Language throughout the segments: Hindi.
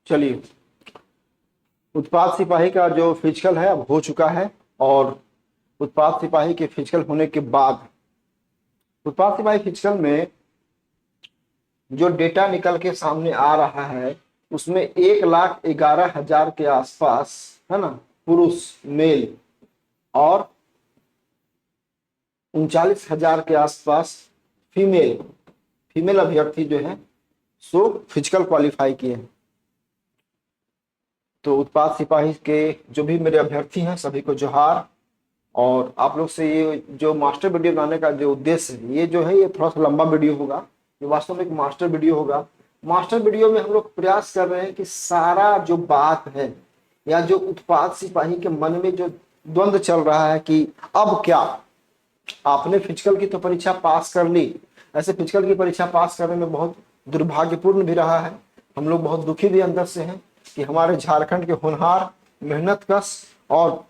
चलिए, उत्पाद सिपाही का जो फिजिकल है अब हो चुका है। और उत्पाद सिपाही के फिजिकल होने के बाद उत्पाद सिपाही फिजिकल में जो डेटा निकल के सामने आ रहा है उसमें 1,11,000 के आसपास, है ना, पुरुष मेल और 39,000 के आसपास फीमेल फीमेल अभ्यर्थी जो है सो फिजिकल क्वालिफाई किए हैं। तो उत्पाद सिपाही के जो भी मेरे अभ्यर्थी हैं सभी को जोहार। और आप लोग से ये जो मास्टर वीडियो बनाने का जो उद्देश्य है ये जो है ये थोड़ा सा लंबा वीडियो होगा। ये वास्तव में एक मास्टर वीडियो होगा। मास्टर वीडियो में हम लोग प्रयास कर रहे हैं कि सारा जो बात है या जो उत्पाद सिपाही के मन में जो द्वंद्व चल रहा है कि अब क्या, आपने फिजिकल की तो परीक्षा पास कर ली, ऐसे फिजिकल की परीक्षा पास करने में बहुत दुर्भाग्यपूर्ण भी रहा है। हम लोग बहुत दुखी भी अंदर से हैं कि हमारे झारखंड के होनहार, मेहनतकश और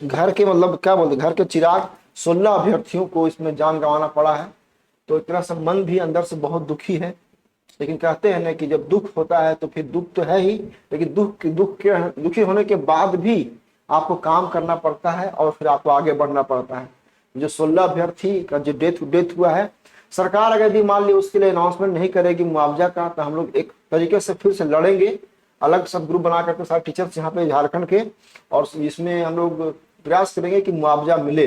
घर के मतलब क्या बोलते घर के चिराग 16 अभ्यर्थियों को इसमें जान गंवाना पड़ा है। तो एक तरह से मन भी अंदर से बहुत दुखी है। लेकिन कहते हैं ना कि जब दुख होता है तो फिर दुख तो है ही, लेकिन दुखी होने के बाद भी आपको काम करना पड़ता है और फिर आपको आगे बढ़ना पड़ता है। जो 16 अभ्यर्थी का जो डेथ हुआ है, सरकार अगर भी मान ली उसके लिए अनाउंसमेंट नहीं करेगी मुआवजा का, तो हम लोग एक तरीके से फिर से लड़ेंगे। अलग सब ग्रुप बना करके सारे टीचर्स यहाँ पे झारखंड के, और इसमें हम लोग प्रयास करेंगे कि मुआवजा मिले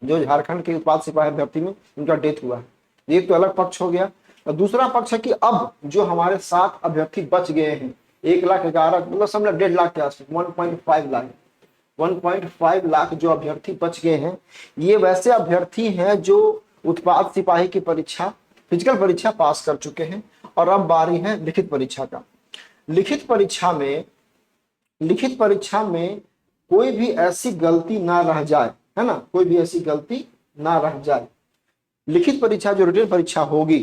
जो झारखंड के उत्पाद सिपाही अभ्यर्थी में उनका डेथ हुआ है। एक तो अलग पक्ष हो गया। और दूसरा पक्ष है कि अब जो हमारे 7 अभ्यर्थी बच गए हैं, 1,11,000 मतलब समझ 1.5 लाख के आसपास, 1.5 लाख जो अभ्यर्थी बच गए हैं, ये वैसे अभ्यर्थी हैं जो उत्पाद सिपाही की परीक्षा, फिजिकल परीक्षा पास कर चुके हैं। और अब बारी है लिखित परीक्षा का। लिखित परीक्षा में कोई भी ऐसी गलती ना रह जाए, है ना, कोई भी ऐसी गलती ना रह जाए। लिखित परीक्षा जो रिटन परीक्षा होगी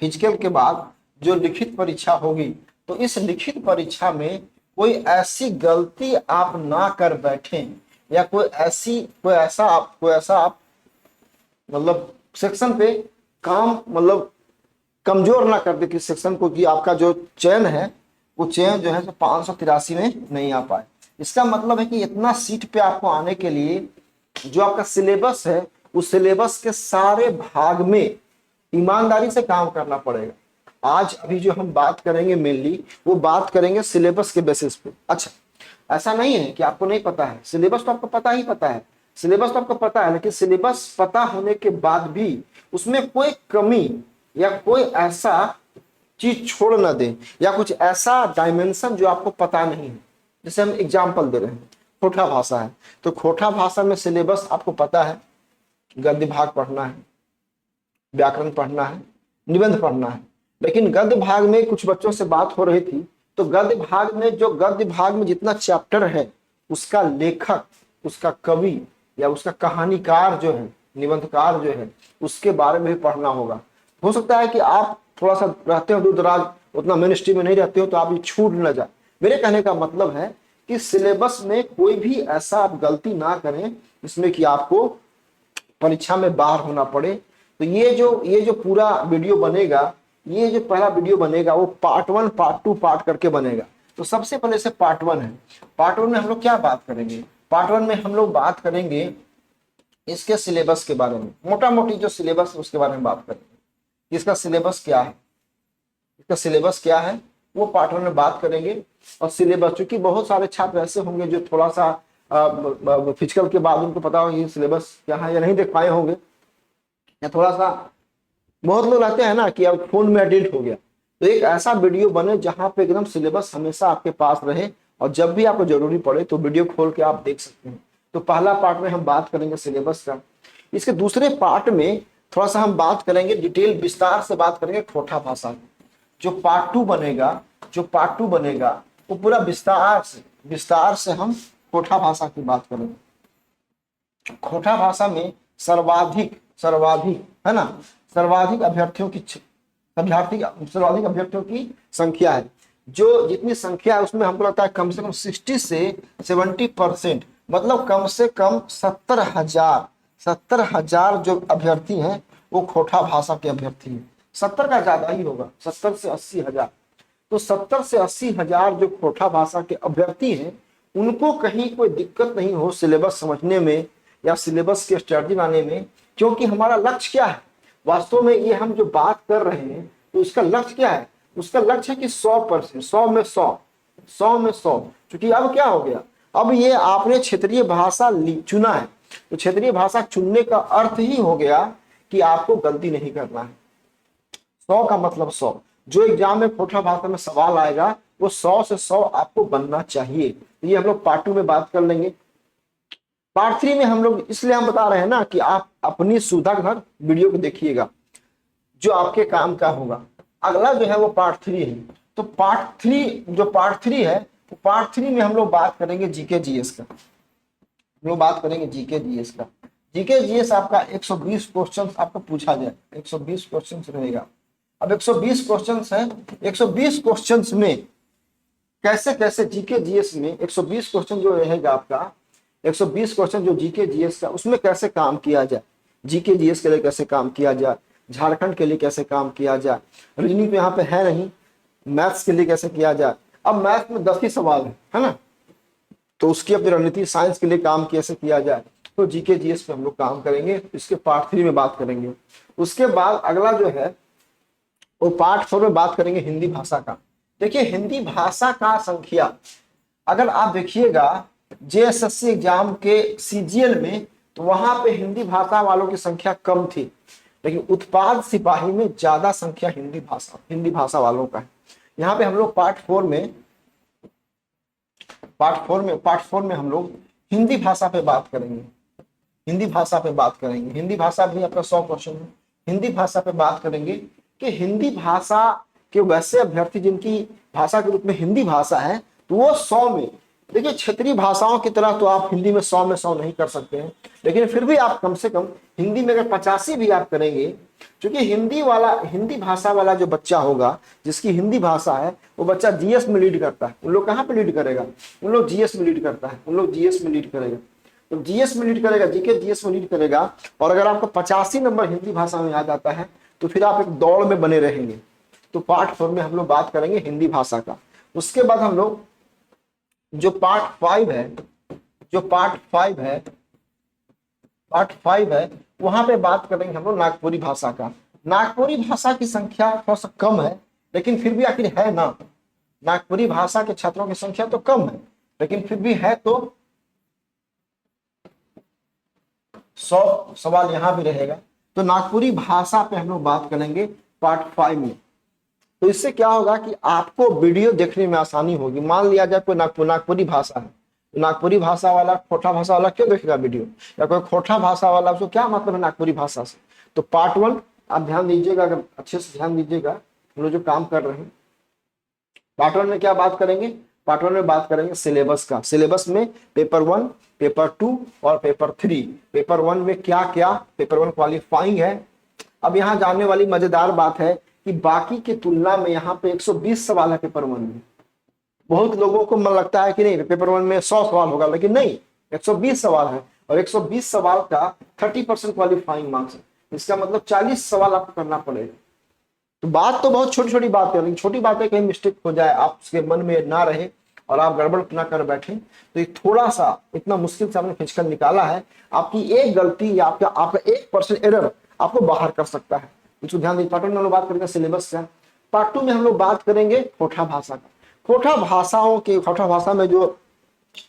फिजिकल के बाद, जो लिखित परीक्षा होगी, तो इस लिखित परीक्षा में कोई ऐसी गलती आप ना कर बैठें या कोई ऐसा आप मतलब सेक्शन पे काम मतलब कमजोर ना कर दे कि सेक्शन को, कि आपका जो चयन है वो चयन जो है 583 में नहीं आ पाए। इसका मतलब है कि इतना सीट पे आपको आने के लिए जो आपका सिलेबस है उस सिलेबस के सारे भाग में ईमानदारी से काम करना पड़ेगा। आज अभी जो हम बात करेंगे मेनली वो बात करेंगे सिलेबस के बेसिस पे। अच्छा, ऐसा नहीं है कि आपको नहीं पता है, सिलेबस तो आपको पता ही पता है, सिलेबस तो आपको पता है, लेकिन सिलेबस पता होने के बाद भी उसमें कोई कमी या कोई ऐसा चीज छोड़ ना दे या कुछ ऐसा डायमेंशन जो आपको पता नहीं है। जैसे हम एग्जाम्पल दे रहे हैं, खोटा भाषा है तो खोटा भाषा में सिलेबस आपको पता है, गद्य भाग पढ़ना है, व्याकरण पढ़ना है, निबंध पढ़ना है। लेकिन गद्य भाग में कुछ बच्चों से बात हो रही थी तो गद्य भाग में जितना चैप्टर है उसका लेखक, उसका कवि या उसका कहानीकार जो है, निबंधकार जो है, उसके बारे में भी पढ़ना होगा। हो सकता है कि आप थोड़ा सा रहते हो दूर दराज, उतना मेन स्ट्रीम में नहीं रहते हो, तो आप ये छूट न जाए। मेरे कहने का मतलब है कि सिलेबस में कोई भी ऐसा आप गलती ना करें इसमें कि आपको परीक्षा में बाहर होना पड़े। तो ये जो पूरा वीडियो बनेगा, ये जो पहला वीडियो बनेगा वो पार्ट 1 पार्ट 2 पार्ट करके बनेगा। तो सबसे पहले से पार्ट 1 है। पार्ट 1 में हम लोग क्या बात करेंगे? पार्ट 1 में हम लोग बात करेंगे इसके सिलेबस के बारे में, मोटा मोटी जो सिलेबस है उसके बारे में बात करेंगे। इसका सिलेबस क्या है वो पार्ट 1 में बात करेंगे। और सिलेबस, चूंकि बहुत सारे छात्र ऐसे होंगे जो थोड़ा सा फिजिकल के बाद उनको पता हो ये सिलेबस क्या है या नहीं देख पाए होंगे, या थोड़ा सा बहुत लोग रहते हैं ना कि अब फोन में एडिट हो गया, तो एक ऐसा वीडियो बने जहां पे एकदम सिलेबस हमेशा आपके पास रहे और जब भी आपको जरूरी पड़े तो वीडियो खोल के आप देख सकते हैं। तो पहला पार्ट में हम बात करेंगे सिलेबस का। इसके दूसरे पार्ट में थोड़ा सा हम बात करेंगे, डिटेल विस्तार से बात करेंगे खोटा भाषा। जो पार्ट 2 बनेगा वो पूरा विस्तार से हम खोटा भाषा की बात करेंगे। खोटा भाषा में सर्वाधिक है ना, सर्वाधिक अभ्यर्थियों की संख्या है। जो जितनी संख्या है उसमें हमको लगता है कम से कम 60 से 70%, मतलब कम से कम 70,000 जो अभ्यर्थी हैं वो खोटा भाषा के अभ्यर्थी हैं। 70 का ज्यादा ही होगा, 70 से 80,000। तो 70 से 80 हजार जो खोटा भाषा के अभ्यर्थी हैं उनको कहीं कोई दिक्कत नहीं हो सिलेबस समझने में या सिलेबस के स्ट्रेटजी बनाने में। क्योंकि हमारा लक्ष्य क्या है, वास्तव में ये हम जो बात कर रहे हैं तो उसका लक्ष्य क्या है, उसका लक्ष्य है कि 100%, 100 में 100, 100 में 100। क्योंकि अब क्या हो गया, अब ये आपने क्षेत्रीय भाषा चुना है, तो क्षेत्रीय भाषा चुनने का अर्थ ही हो गया कि आपको गलती नहीं करना है। 100 का मतलब 100, जो एग्जाम में खोटा भाषा में सवाल आएगा वो 100 से 100 आपको बनना चाहिए। ये हम लोग पार्ट 2 में बात कर लेंगे। पार्ट 3 में हम लोग इसलिए हम बता रहे हैं ना कि आप अपनी सुविधा घर वीडियो को देखिएगा, जो आपके काम का होगा। अगला जो है वो पार्ट 3 है। तो पार्ट 3 है, तो पार्ट 3 में हम लोग बात करेंगे जीके जीएस का। हम लोग बात करेंगे जीके जीएस का। जीके जीएस आपका 120 क्वेश्चन आपको पूछा जाए, 120 क्वेश्चन रहेगा। अब 120 क्वेश्चन है, 120 क्वेश्चन में कैसे कैसे जीके जीएस में 120 क्वेश्चन जो रहेगा आपका, 120 क्वेश्चन जो जीके जीएस का, उसमें कैसे काम किया जाए, जीके जीएस के लिए कैसे काम किया जाए, झारखंड के लिए कैसे काम किया जाए, रीजनिंग तो यहाँ पे है नहीं, मैथ्स के लिए कैसे किया जाए। अब मैथ में 10 ही सवाल है ना, तो उसकी अपनी रणनीति, साइंस के लिए काम कैसे किया जाए, तो जीके जीएस पे हम लोग काम करेंगे। इसके पार्ट 3 में बात करेंगे। उसके बाद अगला जो है वो पार्ट 4 में बात करेंगे हिंदी भाषा का। देखिए हिंदी भाषा का संख्या अगर आप देखिएगा जेएसएससी एग्जाम के सीजीएल में, तो वहां पे हिंदी भाषा वालों की संख्या कम थी, लेकिन उत्पाद सिपाही में ज्यादा संख्या हिंदी भाषा वालों का है। यहाँ पे हम लोग पार्ट 4 में हम लोग हिंदी भाषा पे बात करेंगे। हिंदी भाषा भी आपका 100 क्वेश्चन है। हिंदी भाषा पे बात करेंगे कि हिंदी भाषा के वैसे अभ्यर्थी जिनकी भाषा के रूप में हिंदी भाषा है, तो वो 100 में, देखिए क्षेत्रीय भाषाओं की तरह तो आप हिंदी में 100 में 100 नहीं कर सकते हैं, लेकिन फिर भी आप कम से कम हिंदी में अगर 85 भी आप करेंगे, क्योंकि हिंदी भाषा वाला जो बच्चा होगा जिसकी हिंदी भाषा है, वो बच्चा जीएस में लीड करता है। उन लोग कहाँ पे लीड करेगा, उन लोग जीएस में लीड करता है, उन लोग जीएस में लीड करेगा। तो जीएस में लीड करेगा, जीके जीएस में लीड करेगा। और अगर आपको 85 नंबर हिंदी भाषा में आ जाता है तो फिर आप एक दौड़ में बने रहेंगे। तो पार्ट 4 में हम लोग बात करेंगे हिंदी भाषा का। उसके बाद हम लोग जो पार्ट 5 है वहां पे बात करेंगे हम लोग नागपुरी भाषा का। नागपुरी भाषा की संख्या थोड़ा सा कम है, लेकिन फिर भी आखिर है ना, नागपुरी भाषा के छात्रों की संख्या तो कम है, लेकिन फिर भी है, तो 100 सवाल यहां भी रहेगा। तो नागपुरी भाषा पे हम लोग बात करेंगे पार्ट 5 में। तो इससे क्या होगा कि आपको वीडियो देखने में आसानी होगी। मान लिया जाए कोई नागपुरी भाषा है, तो नागपुरी भाषा वाला खोटा भाषा वाला क्यों देखेगा वीडियो, या कोई खोटा भाषा वाला, उसको क्या मतलब है नागपुरी भाषा से। तो पार्ट 1 आप ध्यान दीजिएगा, अगर अच्छे से ध्यान दीजिएगा, हम लोग जो काम कर रहे हैं। पार्ट 1 में क्या बात करेंगे, पार्ट 1 में बात करेंगे सिलेबस का। सिलेबस में पेपर 1, पेपर 2 और पेपर 3। पेपर 1 में क्या क्या, पेपर 1 क्वालिफाइंग है। अब यहाँ जानने वाली मजेदार बात है कि बाकी की तुलना में यहाँ पे 120 सवाल है पेपर 1 में। बहुत लोगों को मन लगता है कि नहीं पेपर 1 में 100 सवाल होगा, लेकिन नहीं, 120 सवाल है। और 120 सवाल का 30% क्वालिफाइंग मार्क्स है। इसका मतलब 40 सवाल आपको करना पड़ेगा। तो बात तो बहुत छोटी छोटी बात है, लेकिन छोटी बातें कहीं मिस्टेक हो जाए, आप उसके मन में ना रहे और आप गड़बड़ ना कर बैठे, तो ये थोड़ा सा इतना मुश्किल से आपने खींचकर निकाला है। आपकी एक गलती या आपका 1% एरर आपको बाहर कर सकता है। इसको ध्यान दीजिए। पार्ट 1 में हम लोग बात करेंगे सिलेबस का। पार्ट 2 में हम लोग बात करेंगे खोटा भाषा का। खोटा भाषा में जो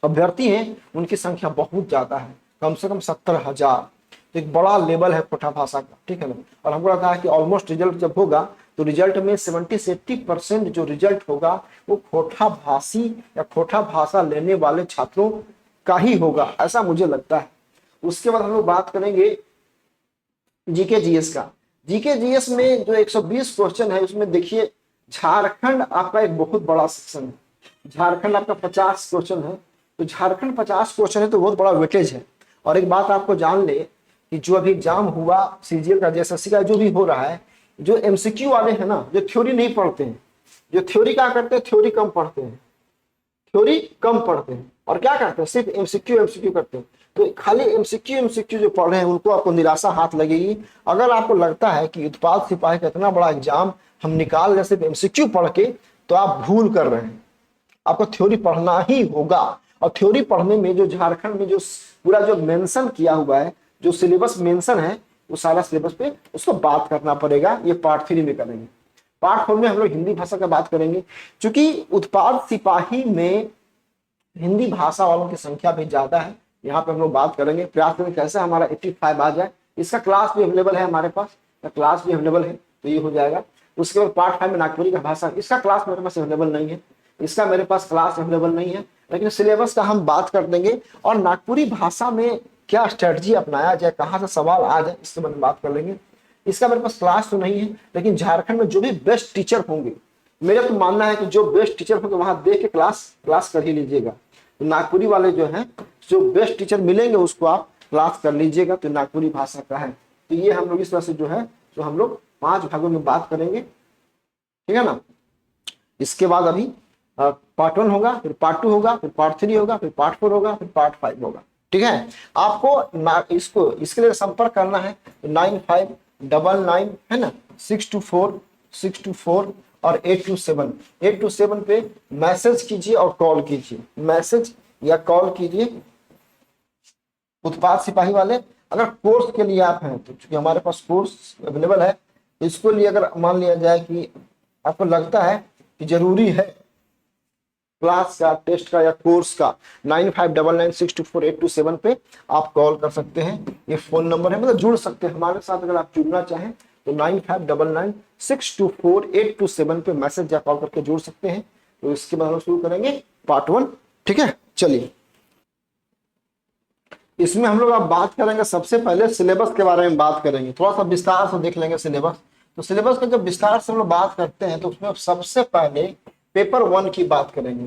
अभ्यर्थी हैं उनकी संख्या बहुत ज्यादा है, कम से कम 70,000। तो एक बड़ा लेवल है खोटा भाषा का, ठीक है ना। और हमको लगता है कि ऑलमोस्ट रिजल्ट जब होगा तो रिजल्ट में 70 से 80% जो रिजल्ट होगा वो खोटा भाषी या खोटा भाषा लेने वाले छात्रों का ही होगा, ऐसा मुझे लगता है। उसके बाद हम लोग बात करेंगे जीके जीएस का। जीके जीएस में जो 120 क्वेश्चन है उसमें देखिए झारखंड आपका एक बहुत बड़ा सेक्शन है। झारखंड आपका 50 क्वेश्चन है, तो झारखंड 50 क्वेश्चन है तो बहुत बड़ा वेटेज है। और एक बात आपको जान ले कि जो अभी एग्जाम हुआ सीजीएल का, जेएसएससी का जो भी हो रहा है, जो एमसीक्यू वाले हैं ना, जो थ्योरी नहीं पढ़ते हैं, जो थ्योरी क्या करते हैं, थ्योरी कम पढ़ते हैं और क्या करते हैं, सिर्फ एमसीक्यू करते हैं। तो खाली एमसीक्यू जो पढ़ रहे हैं उनको आपको निराशा हाथ लगेगी। अगर आपको लगता है कि उत्पाद सिपाही का इतना बड़ा एग्जाम हम निकाल रहे सिर्फ एमसीक्यू पढ़ के, तो आप भूल कर रहे हैं। आपको थ्योरी पढ़ना ही होगा, और थ्योरी पढ़ने में जो झारखंड में जो पूरा जो मेंशन किया हुआ है, जो सिलेबस मेंशन है, वो सारा सिलेबस पे उसको बात करना पड़ेगा। ये पार्ट 3 में करेंगे। पार्ट 4 में हम लोग हिंदी भाषा का बात करेंगे, क्योंकि उत्पाद सिपाही में हिंदी भाषा वालों की संख्या भी ज्यादा है। यहाँ पे हम लोग बात करेंगे, प्रयास करेंगे कैसे हमारा 85 आ जाए। इसका क्लास भी अवेलेबल है हमारे पास, क्लास भी अवेलेबल है, तो ये हो जाएगा। उसके बाद पार्ट 5 में नागपुरी का भाषा, इसका क्लास मेरे पास अवेलेबल नहीं है, इसका मेरे पास क्लास अवेलेबल नहीं है, लेकिन सिलेबस का हम बात कर देंगे। और नागपुरी भाषा में क्या स्ट्रेटजी अपनाया जाए, कहाँ से सवाल आ जाए, इसके बारे में बात कर लेंगे। इसका मेरे पास क्लास तो नहीं है, लेकिन झारखंड में जो भी बेस्ट टीचर होंगे, मेरा तो मानना है कि जो बेस्ट टीचर होंगे वहां देख के क्लास कर ही लीजिएगा। तो नागपुरी वाले जो हैं, जो बेस्ट टीचर मिलेंगे उसको आप क्लास कर लीजिएगा, तो नागपुरी भाषा का है। तो ये हम लोग इस तरह से जो है, तो हम लोग 5 भागों में बात करेंगे, ठीक है ना। इसके बाद अभी पार्ट 1 होगा, फिर पार्ट 2 होगा, फिर पार्ट 3 होगा, फिर पार्ट 4 होगा, फिर पार्ट 5 होगा, ठीक है। आपको इसके लिए संपर्क करना है 9599 है ना 624 और 827 पे मैसेज कीजिए और कॉल कीजिए, मैसेज या कॉल कीजिए। उत्पाद सिपाही वाले अगर कोर्स के लिए आप हैं तो चूंकि हमारे पास कोर्स अवेलेबल है, इसको लिए अगर मान लिया जाए कि आपको लगता है कि जरूरी है क्लास का, टेस्ट का या कोर्स का, 9599624827 पे आप कॉल कर सकते हैं। ये फोन नंबर है, मतलब जुड़ सकते हैं हमारे साथ। अगर आप जुड़ना चाहें तो 9599624827 पे मैसेज या कॉल करके जुड़ सकते हैं। तो इसके बाद हम शुरू करेंगे पार्ट 1, ठीक है। चलिए, इसमें हम लोग अब बात करेंगे, सबसे पहले सिलेबस के बारे में बात करेंगे, थोड़ा सा विस्तार से देख लेंगे सिलेबस। तो सिलेबस का जब विस्तार से हम लोग बात करते हैं तो उसमें सबसे पहले पेपर 1 की बात करेंगे।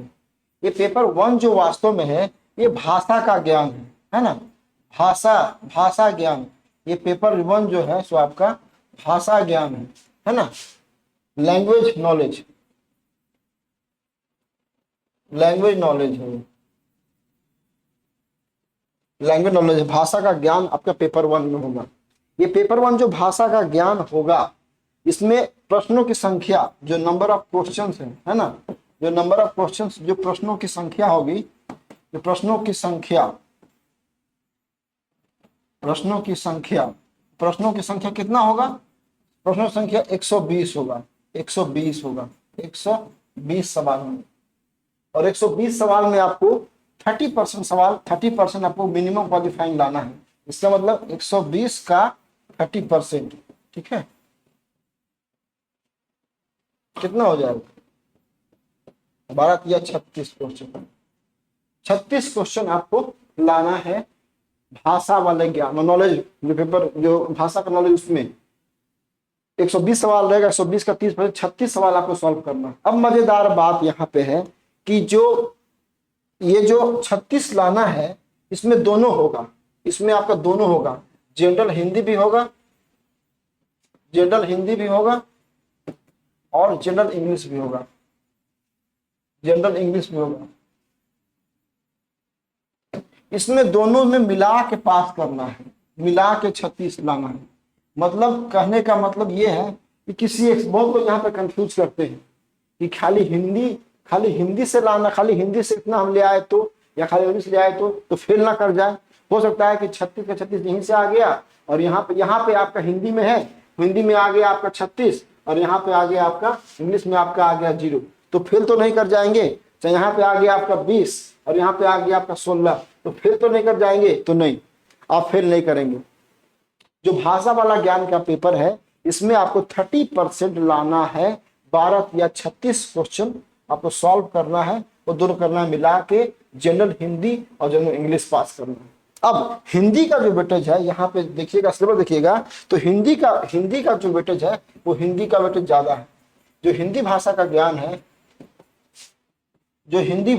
ये पेपर 1 जो वास्तव में है, ये भाषा का ज्ञान है ना, भाषा ज्ञान। ये पेपर 1 जो है सो आपका भाषा ज्ञान है ना, लैंग्वेज नॉलेज है, लैंग्वेज नॉलेज, भाषा का ज्ञान आपका पेपर 1 में होगा। ये पेपर 1 जो भाषा का ज्ञान होगा, इसमें प्रश्नों की संख्या, जो नंबर ऑफ क्वेश्चंस है ना, जो नंबर ऑफ क्वेश्चंस, जो प्रश्नों की संख्या होगी, जो प्रश्नों की संख्या कितना होगा? प्रश्नों की संख्या 120 होगा, 120 सवाल होंगे। और 120 सवाल में आपको 30% आपको मिनिमम क्वालिफाइंग लाना है। इसका मतलब 120 का 30%, ठीक है, कितना हो जाएगा? 12 या 36 क्वेश्चन, 36 क्वेश्चन आपको लाना है भाषा वाले ज्ञान नॉलेज, जो पेपर, जो भाषा का नॉलेज, उसमें 120 सवाल रहेगा, 120 का 30%, 36 सवाल आपको सॉल्व करना है। अब मजेदार बात यहाँ पे है कि ये जो 36 लाना है, इसमें दोनों होगा, इसमें आपका दोनों होगा, जनरल हिंदी भी होगा और जनरल इंग्लिश भी होगा, इसमें दोनों में मिला के पास करना है, मिला के 36 लाना है। मतलब कहने का मतलब ये है कि किसी एक, बहुत लोग यहाँ पे कंफ्यूज करते हैं कि खाली हिंदी से लाना, खाली हिंदी से इतना हम ले आए तो, या खाली इंग्लिश ले आए तो फेल ना कर जाए। हो सकता है कि 36 का 36 यहीं से आ गया, और यहाँ पे आपका हिंदी में है, हिंदी में आ गया आपका 36, और यहाँ पे आ गया आपका इंग्लिश में आपका आ गया 0, तो फेल तो नहीं कर जाएंगे। चाहे यहाँ पे आ गया आपका 20 और यहाँ पे आ गया आपका 16, तो फेल तो नहीं कर जाएंगे? तो नहीं, आप फेल नहीं करेंगे। जो भाषा वाला ज्ञान का पेपर है, इसमें आपको 30% लाना है, 12 या 36 क्वेश्चन आपको सॉल्व करना है, वो दोनों करना है मिला के, जनरल हिंदी और जनरल इंग्लिश पास करना है। अब हिंदी का जो वेटेज है, यहाँ पे देखिएगा, सिलेबस देखिएगा, तो हिंदी का जो वेटेज है, वो हिंदी का वेटेज ज्यादा है। जो हिंदी भाषा का ज्ञान है, जो हिंदी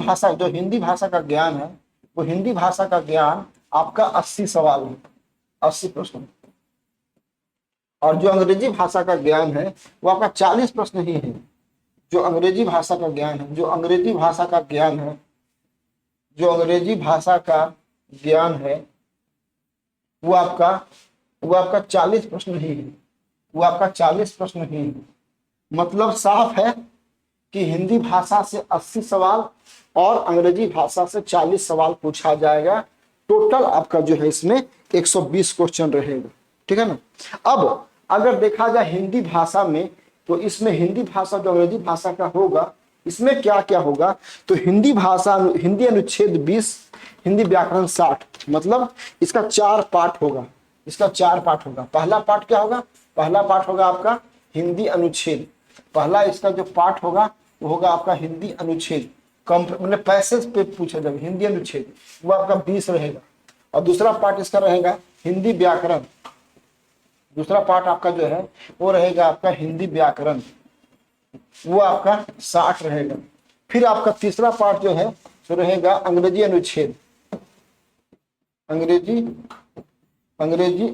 भाषा का ज्ञान है, वो हिंदी भाषा का ज्ञान आपका 80 सवाल है, 80 प्रश्न। और जो अंग्रेजी भाषा का ज्ञान है, वो आपका 40 प्रश्न ही है। जो अंग्रेजी भाषा का ज्ञान है, जो अंग्रेजी भाषा का ज्ञान है, वो आपका 40 प्रश्न ही है, वो आपका 40 प्रश्न ही है। मतलब साफ है कि हिंदी भाषा से 80 सवाल और अंग्रेजी भाषा से 40 सवाल पूछा जाएगा। टोटल आपका जो है इसमें 120 क्वेश्चन रहेगा, ठीक है ना। अब अगर देखा जाए हिंदी भाषा में, तो इसमें हिंदी भाषा जो अंग्रेजी भाषा का होगा, इसमें क्या क्या होगा, तो हिंदी भाषा, हिंदी अनुच्छेद 20, हिंदी व्याकरण 60, मतलब इसका 4 पार्ट होगा। इसका 4 पार्ट होगा। पहला पार्ट क्या होगा, पहला पार्ट होगा आपका हिंदी अनुच्छेद। पहला इसका जो पार्ट होगा वो होगा आपका हिंदी अनुच्छेद, मतलब पैसेज पे पूछा जाएगा हिंदी अनुच्छेद, वो आपका 20 रहेगा। और दूसरा पार्ट इसका रहेगा हिंदी व्याकरण। दूसरा पार्ट आपका जो है वो रहेगा आपका हिंदी व्याकरण, वो आपका 60 रहेगा। फिर आपका तीसरा पार्ट जो है तो रहेगा अंग्रेजी अनुच्छेद। अंग्रेजी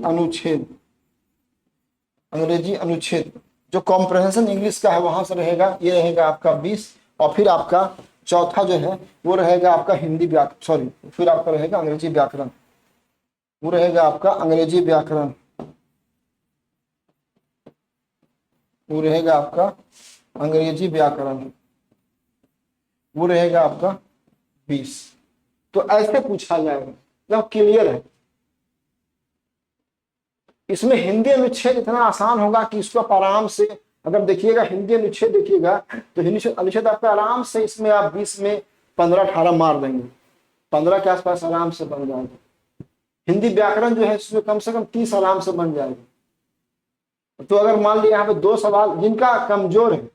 अनुच्छेद, अंग्रेजी अनुच्छेद जो कॉम्प्रहेंशन इंग्लिश का है वहां से रहेगा, ये रहेगा आपका 20। और फिर आपका चौथा जो है वो रहेगा आपका हिंदी व्याकरण, सॉरी, फिर आपका रहेगा अंग्रेजी व्याकरण, वो रहेगा आपका अंग्रेजी व्याकरण, वो रहेगा आपका अंग्रेजी व्याकरण, वो रहेगा आपका 20। तो ऐसे पूछा जाएगा, मतलब क्लियर है। इसमें हिंदी अनुच्छेद इतना आसान होगा कि इसको आप आराम से, अगर देखिएगा हिंदी अनुच्छेद देखिएगा तो हिंदी अनुच्छेद आपका आराम से, इसमें आप 20 में 15-18 मार देंगे, 15 के आसपास आराम से बन जाएगा। हिंदी व्याकरण जो है इसमें कम से कम 30 आराम से बन जाएगा। तो अगर मान लिया यहाँ पे 2 सवाल जिनका कमजोर है,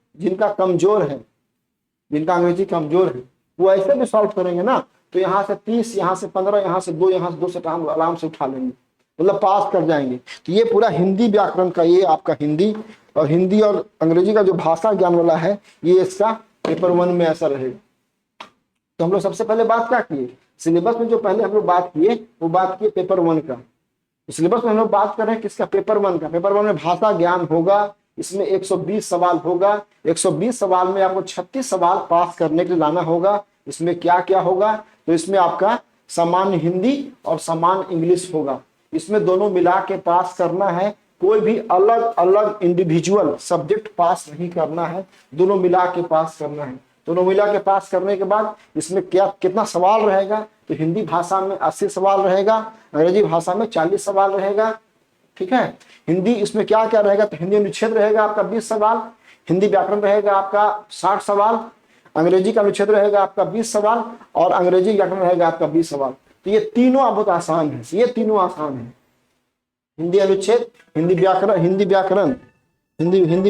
जिनका अंग्रेजी कमजोर है, वो ऐसे भी सॉल्व करेंगे ना, तो यहाँ से 30, यहाँ से 15, यहाँ से 2, यहाँ से 2 से आराम से उठा लेंगे, मतलब पास कर जाएंगे। तो ये पूरा हिंदी व्याकरण का, ये आपका हिंदी और अंग्रेजी का जो भाषा ज्ञान वाला है, ये इसका पेपर 1 में ऐसा रहेगा। तो हम लोग सबसे पहले बात क्या किए, सिलेबस में जो पहले हम लोग बात किए वो बात किए पेपर 1 का। सिलेबस में हम लोग बात कर रहे हैं किसका, पेपर 1 का। पेपर 1 में भाषा ज्ञान होगा, इसमें 120 सवाल होगा। 120 सवाल में आपको 36 सवाल पास करने के लिए लाना होगा। इसमें क्या क्या होगा, तो इसमें आपका सामान्य हिंदी और सामान्य इंग्लिश होगा, इसमें दोनों मिला के पास करना है। कोई भी अलग अलग इंडिविजुअल सब्जेक्ट पास नहीं करना है, दोनों मिला के पास करना है। दोनों मिला के पास करने के बाद इसमें क्या कितना सवाल रहेगा, तो हिंदी भाषा में 80 सवाल रहेगा, अंग्रेजी भाषा में 40 सवाल रहेगा, ठीक है। हिंदी इसमें क्या क्या रहेगा, तो हिंदी अनुच्छेद रहेगा आपका 20 सवाल, हिंदी व्याकरण रहेगा आपका 60 सवाल, अंग्रेजी का अनुच्छेद रहेगा आपका 20 सवाल और अंग्रेजी व्याकरण रहेगा आपका 20 सवाल। तो ये तीनों बहुत आसान है, ये तीनों आसान है। हिंदी अनुच्छेद, हिंदी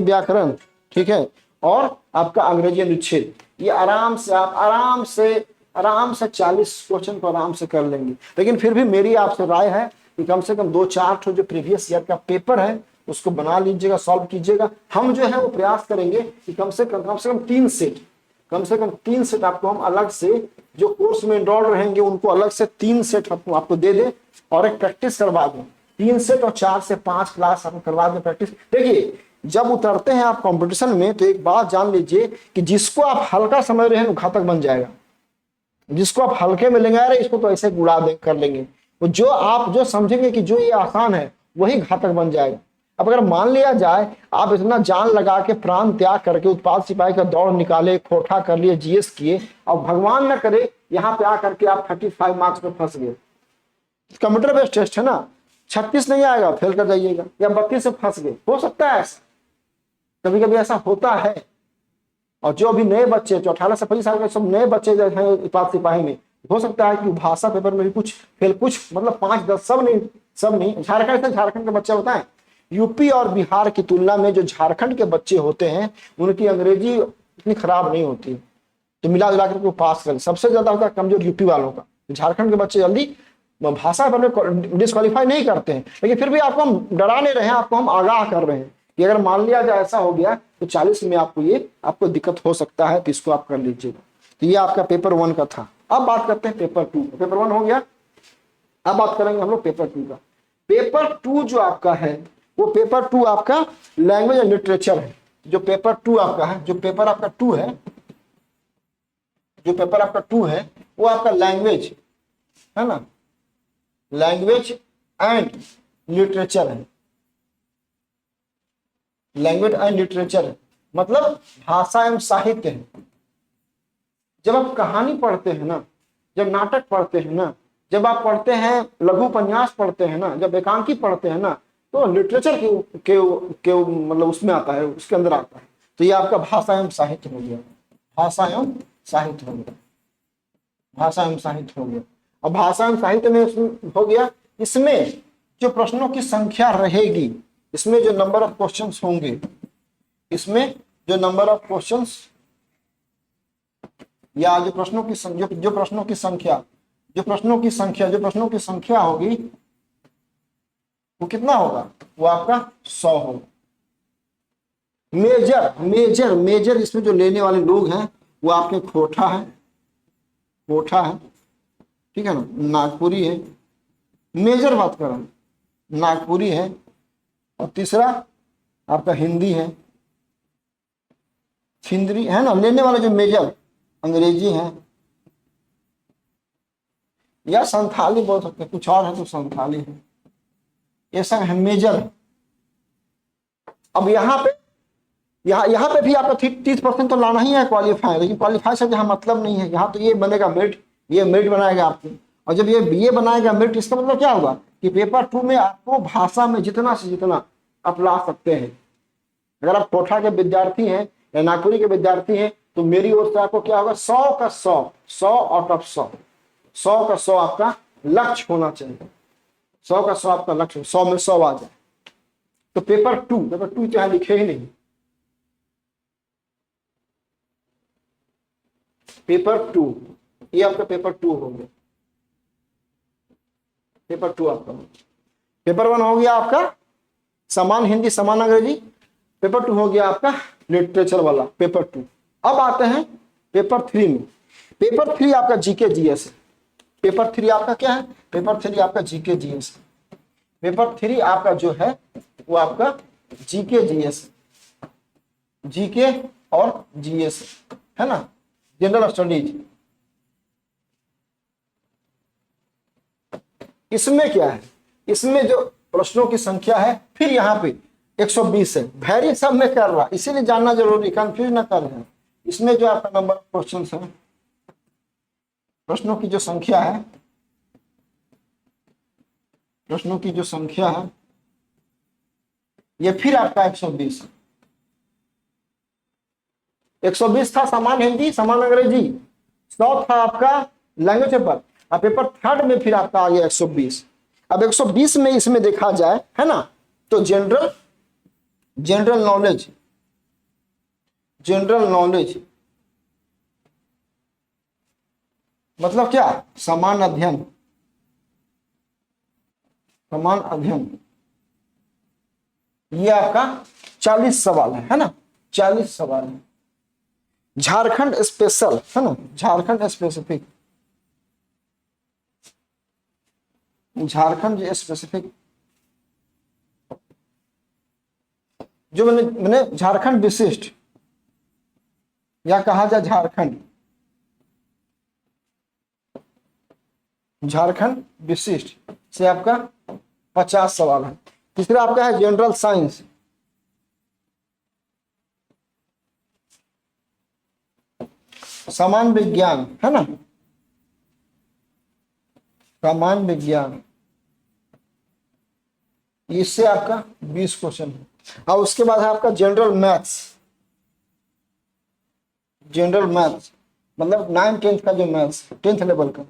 व्याकरण, ठीक है, और आपका अंग्रेजी अनुच्छेद, ये आराम से आप आराम से 40 क्वेश्चन को आराम से कर लेंगे। लेकिन फिर भी मेरी आपसे राय है कि कम से कम 2-4 जो प्रीवियस ईयर का पेपर है उसको बना लीजिएगा, सॉल्व कीजिएगा। हम जो है वो प्रयास करेंगे कि कम से कम 3 सेट आपको हम अलग से, जो कोर्स में एनरोल रहेंगे उनको अलग से 3 सेट आपको दे दे और एक प्रैक्टिस करवा दें। 3 सेट और 4 से 5 क्लास आपको करवा दें प्रैक्टिस। देखिए जब उतरते हैं आप कंपटीशन में, तो एक बात जान लीजिए कि जिसको आप हल्का समझ रहे हैं वो घातक बन जाएगा। जिसको आप हल्के में लेंगे, अरे इसको तो ऐसे उड़ा दे कर लेंगे, तो जो आप जो समझेंगे कि जो ये आसान है वही घातक बन जाएगा। अब अगर मान लिया जाए आप इतना जान लगा के प्राण त्याग करके उत्पाद सिपाही का दौड़ निकाले, खोटा कर लिए, जीएस किए, और भगवान न करे यहाँ पे आकर के आप 35 मार्क्स में फंस गए। कंप्यूटर बेस्ड टेस्ट है ना, 36 नहीं आएगा, फेल कर जाइएगा, या 32 से फंस गए, हो सकता है ऐसा, कभी कभी ऐसा होता है। और जो अभी नए बच्चे, जो 18 से 25 साल के सब नए बच्चे जो हैं उत्पाद सिपाही में, हो सकता है कि भाषा पेपर में भी कुछ फेल, कुछ मतलब 5-10, सब नहीं। झारखंड के बच्चे बताएं, यूपी और बिहार की तुलना में जो झारखंड के बच्चे होते हैं उनकी अंग्रेजी इतनी खराब नहीं होती, तो मिला जुला करके वो पास कर। सबसे ज्यादा होता है कमजोर यूपी वालों का, झारखंड के बच्चे जल्दी भाषा पर डिस्क्वालीफाई नहीं करते हैं। लेकिन फिर भी आपको हम डरा नहीं रहे हैं, आपको हम आगाह कर रहे हैं कि अगर मान लिया जाए ऐसा हो गया तो 40 में आपको दिक्कत हो सकता है, तो इसको आप कर लीजिएगा। तो ये आपका पेपर 1 का था। अब बात करते हैं पेपर 2। पेपर 1 हो गया, अब बात करेंगे हम लोग पेपर 2 का। पेपर 2 जो आपका है वो पेपर 2 आपका लैंग्वेज एंड लिटरेचर है। जो पेपर 2 आपका है, जो पेपर आपका 2 है, वो आपका लैंग्वेज है ना, लैंग्वेज एंड लिटरेचर है, लैंग्वेज एंड लिटरेचर है। मतलब भाषा एवं साहित्य है। जब आप कहानी पढ़ते हैं ना, जब नाटक पढ़ते हैं ना, जब आप पढ़ते हैं लघु उपन्यास पढ़ते हैं ना, जब एकांकी पढ़ते हैं ना, तो लिटरेचर के मतलब उसमें आता है, उसके अंदर आता है। तो ये आपका भाषा एवं साहित्य हो गया, भाषा एवं साहित्य हो गया, भाषा एवं साहित्य हो गया। और भाषा एवं साहित्य में हो गया, इसमें जो प्रश्नों की संख्या रहेगी, इसमें जो नंबर ऑफ क्वेश्चंस होंगे, इसमें जो नंबर ऑफ क्वेश्चंस या जो प्रश्नों की संख्या होगी, वो कितना होगा? वो आपका 100 होगा। मेजर इसमें जो लेने वाले लोग हैं वो आपके खोटा है, ठीक है ना, नागपुरी है, मेजर बात कर रहा हूं, नागपुरी है, और तीसरा आपका हिंदी है, हिंदी है ना, लेने वाले जो मेजर अंग्रेजी है, या संथाली बोल सकते हैं, कुछ और है तो संथाली है, ये सब है मेजर। अब यहाँ पे भी आपका 30% तो लाना ही है क्वालिफाई, लेकिन क्वालिफाई से यहाँ मतलब नहीं है, यहाँ तो ये बनेगा मेरिट, ये मेरिट बनाएगा आपको। और जब ये बनाएगा मेरिट, इसका मतलब क्या होगा कि पेपर 2 में आपको भाषा में जितना से जितना आप ला सकते हैं। अगर आप कोठा के विद्यार्थी हैं या नागपुरी के विद्यार्थी हैं, तो मेरी ओर से आपको क्या होगा, 100 का 100 आउट ऑफ 100 का 100 आपका लक्ष्य होना चाहिए, 100 का 100 आपका लक्ष्य, 100 में 100 आ जाए। तो पेपर 2 तो यहाँ लिखे ही नहीं, पेपर 2, ये आपका पेपर 2 हो गया, पेपर 2 आपका। पेपर 1 हो गया आपका समान हिंदी समान अंग्रेजी, पेपर 2 हो गया आपका लिटरेचर वाला पेपर 2। अब आते हैं पेपर 3 में। पेपर 3 आपका जीके जीएस है। पेपर 3 आपका क्या है? पेपर 3 आपका जीके जीएस। पेपर 3 आपका जो है वो आपका जीके जीएस, जीके और जीएस है ना, जनरल स्टडीज। इसमें क्या है, इसमें जो प्रश्नों की संख्या है, फिर यहाँ पे 120 है, वेरी सब में कर रहा, इसीलिए जानना जरूरी, कंफ्यूज ना कर रहे हैं। इसमें जो आपका नंबर ऑफ क्वेश्चन है, प्रश्नों की जो संख्या है, प्रश्नों की जो संख्या है, ये फिर आपका 120 है। 120 था समान हिंदी समान अंग्रेजी, 100 था आपका लैंग्वेज पेपर, और पेपर 3 में फिर आपका आ गया 120। अब 120 में इसमें देखा जाए है ना, तो जनरल नॉलेज मतलब क्या, समान अध्ययन, ये आपका 40 सवाल है ना, 40 सवाल है। झारखंड स्पेशल है ना, झारखंड स्पेसिफिक, जो मैंने झारखंड विशिष्ट या कहा जाए झारखंड विशिष्ट से आपका 50 सवाल है। तीसरा आपका है जनरल साइंस, समान विज्ञान है ना, समान विज्ञान, इससे आपका 20 क्वेश्चन है। और उसके बाद है आपका जनरल मैथ्स मतलब 9-10 का जो मैथ्स, 10th लेवल का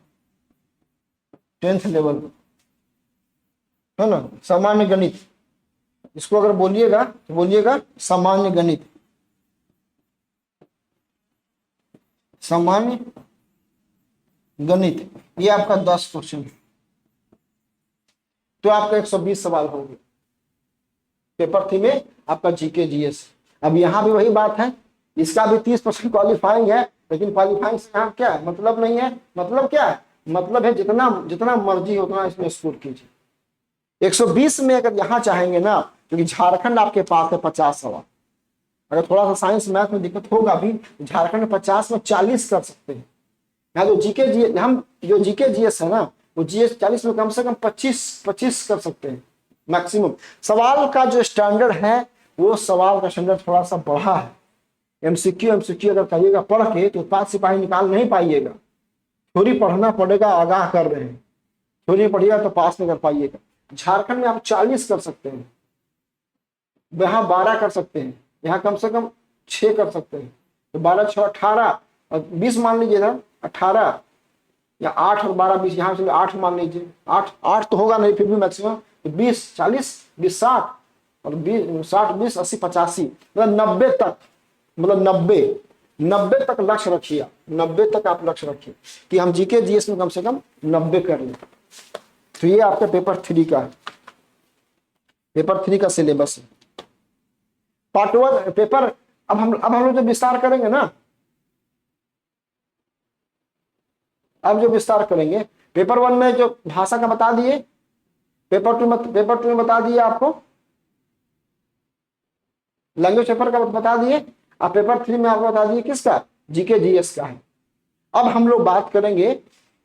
है ना, सामान्य गणित, इसको अगर बोलिएगा तो बोलिएगा सामान्य गणित, ये आपका 10 क्वेश्चन है। तो आपका 120 सवाल हो गए पेपर 3 में आपका जीके जीएस। अब यहां भी वही बात है, इसका भी 30% क्वालिफाइंग है, लेकिन क्वालिफाइंग से यहाँ क्या है, मतलब नहीं है। मतलब क्या है, मतलब है जितना मर्जी उतना इसमें स्कोर कीजिए। 120 में अगर यहाँ चाहेंगे ना, क्योंकि झारखंड आपके पास है 50 सवाल, अगर थोड़ा सा साइंस मैथ में दिक्कत होगा भी, झारखंड 50 में 40 कर सकते हैं। यहाँ जो जीके जीएस है ना, वो जीएस 40 में कम से कम 25 कर सकते हैं मैक्सिमम। सवाल का जो स्टैंडर्ड है, वो सवाल का स्टैंडर्ड थोड़ा सा बढ़ा है, एमसीक्यू अगर कहिएगा पढ़ के तो उत्पाद सिपाही निकाल नहीं पाइएगा। थ्योरी पढ़ना पड़ेगा, आगाह कर रहे हैं। थ्योरी पढ़िएगा तो पास नहीं कर पाइएगा। झारखंड में आप 40 कर सकते हैं, यहाँ 12 कर सकते हैं, यहाँ कम से कम 6 कर सकते हैं। तो 12 6 18 और 20 मान लीजिए ना, 18 या 8 और 12 20, यहाँ से 8 मान लीजिए। 8 तो होगा नहीं, फिर भी मैक्सिमम। तो 20 40 20 60 और 20 60 20 80 85, मतलब 90 तक, मतलब 90 तक लक्ष्य रखिए। 90 तक आप लक्ष्य रखिए कि हम जीके जीएस में कम से कम 90 कर लें। तो ये आपका पेपर 3 का है, पेपर 3 का सिलेबस है। पार्ट 1 पेपर, अब हम लोग जो विस्तार करेंगे ना, अब जो विस्तार करेंगे, पेपर 1 में जो भाषा का बता दिए, पेपर 2 में बता दिए आपको लैंग्वेज पेपर का बता दिए, अब पेपर 3 में आपको बता दिए किसका, जीके जीएस का है। अब हम लोग बात करेंगे,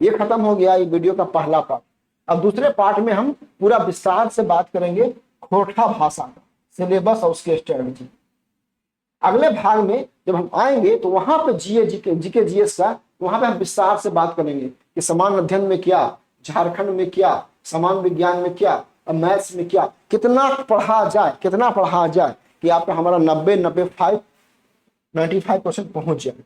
ये खत्म हो गया ये वीडियो का पहला पार्ट। अब दूसरे पार्ट में हम पूरा विस्तार से बात करेंगे खोटा भाषा का सिलेबस और उसके स्ट्रेटजी। अगले भाग में जब हम आएंगे तो वहां पे जीके जीएस का, वहां पे हम विस्तार से बात करेंगे कि समान अध्ययन में क्या, झारखंड में क्या, समान विज्ञान में क्या, और मैथ्स में क्या, कितना पढ़ा जाए कि आपका हमारा 95% पहुंच जाए।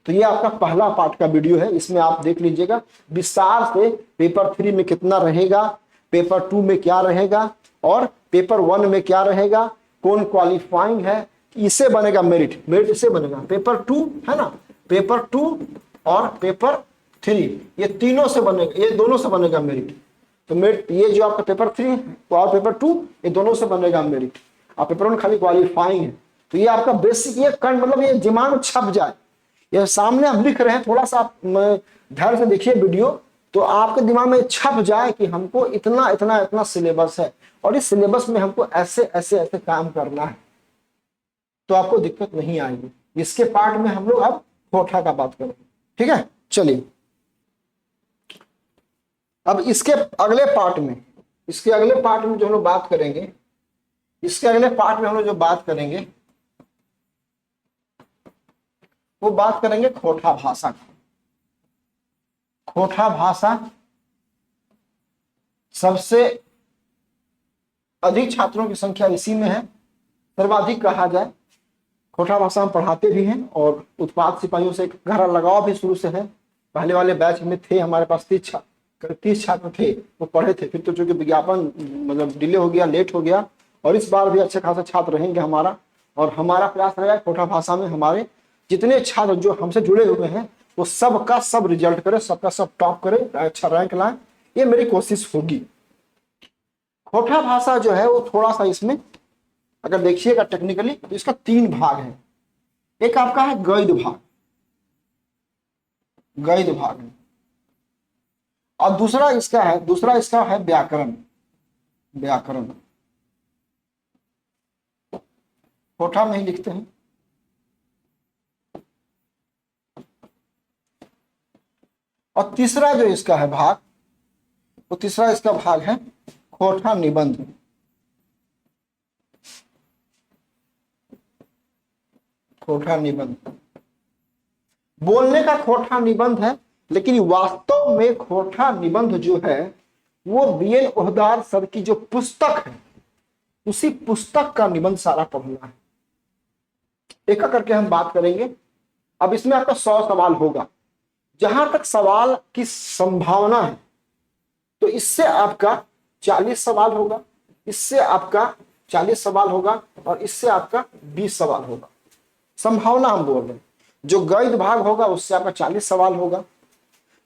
तो ये आपका पहला पार्ट का वीडियो है, इसमें आप देख लीजिएगा विस्तार से पेपर 3 में कितना रहेगा, पेपर 2 में क्या रहेगा और पेपर 1 में क्या रहेगा, कौन क्वालिफाइंग है, इससे बनेगा मेरिट इससे बनेगा। पेपर 2 है ना, पेपर 2 और पेपर 3 ये तीनों से बनेगा, ये दोनों से बनेगा मेरिट। तो मेरिट ये जो आपका पेपर 3 और पेपर 2 ये दोनों से बनेगा मेरिट, और पेपर 1 खाली क्वालिफाइंग है। तो ये आपका बेसिक, ये मतलब ये दिमाग में छप जाए, ये सामने हम लिख रहे हैं, थोड़ा सा आप ध्यान से देखिए वीडियो, तो आपके दिमाग में छप जाए कि हमको इतना सिलेबस है और इस सिलेबस में हमको ऐसे काम करना है, तो आपको दिक्कत नहीं आएगी। इसके पार्ट में हम लोग अब खोटा का बात करेंगे, ठीक है। चलिए अब इसके अगले पार्ट में जो हम लोग बात करेंगे, हम लोग जो बात करेंगे वो बात करेंगे खोटा भाषा का। खोटा भाषा सबसे अधिक छात्रों की संख्या इसी में है, सर्वाधिक कहा जाए। खोटा भाषा हम पढ़ाते भी हैं और उत्पाद सिपाहियों से गहरा लगाव भी शुरू से है। पहले वाले बैच में थे हमारे पास 30 छात्र थे, वो पढ़े थे। फिर तो चूंकि विज्ञापन मतलब डिले हो गया, लेट हो गया, और इस बार भी अच्छे खासे छात्र रहेंगे हमारा। और हमारा प्रयास रहेगा खोटा भाषा में हमारे जितने छात्र जो हमसे जुड़े हुए हैं वो सबका सब रिजल्ट करे, सबका सब टॉप करे, अच्छा रैंक लाए, ये मेरी कोशिश होगी। खोटा भाषा जो है वो थोड़ा सा, इसमें अगर देखिएगा टेक्निकली तो इसका 3 भाग है। एक आपका है गद्य भाग, और दूसरा इसका है व्याकरण। खोटा में ही लिखते हैं। और तीसरा जो इसका है भाग, वो तीसरा इसका भाग है खोटा निबंध। बोलने का खोटा निबंध है, लेकिन वास्तव में खोटा निबंध जो है वो बीएन ओहदार सर की जो पुस्तक है, उसी पुस्तक का निबंध सारा पढ़ना है। एक करके हम बात करेंगे। अब इसमें आपका 100 सवाल होगा। जहां तक सवाल की संभावना है तो इससे आपका 40 सवाल होगा, इससे आपका 40 सवाल होगा, और इससे आपका 20 सवाल होगा। संभावना हम बोल रहे हैं। जो गद्य भाग होगा उससे आपका 40 सवाल होगा,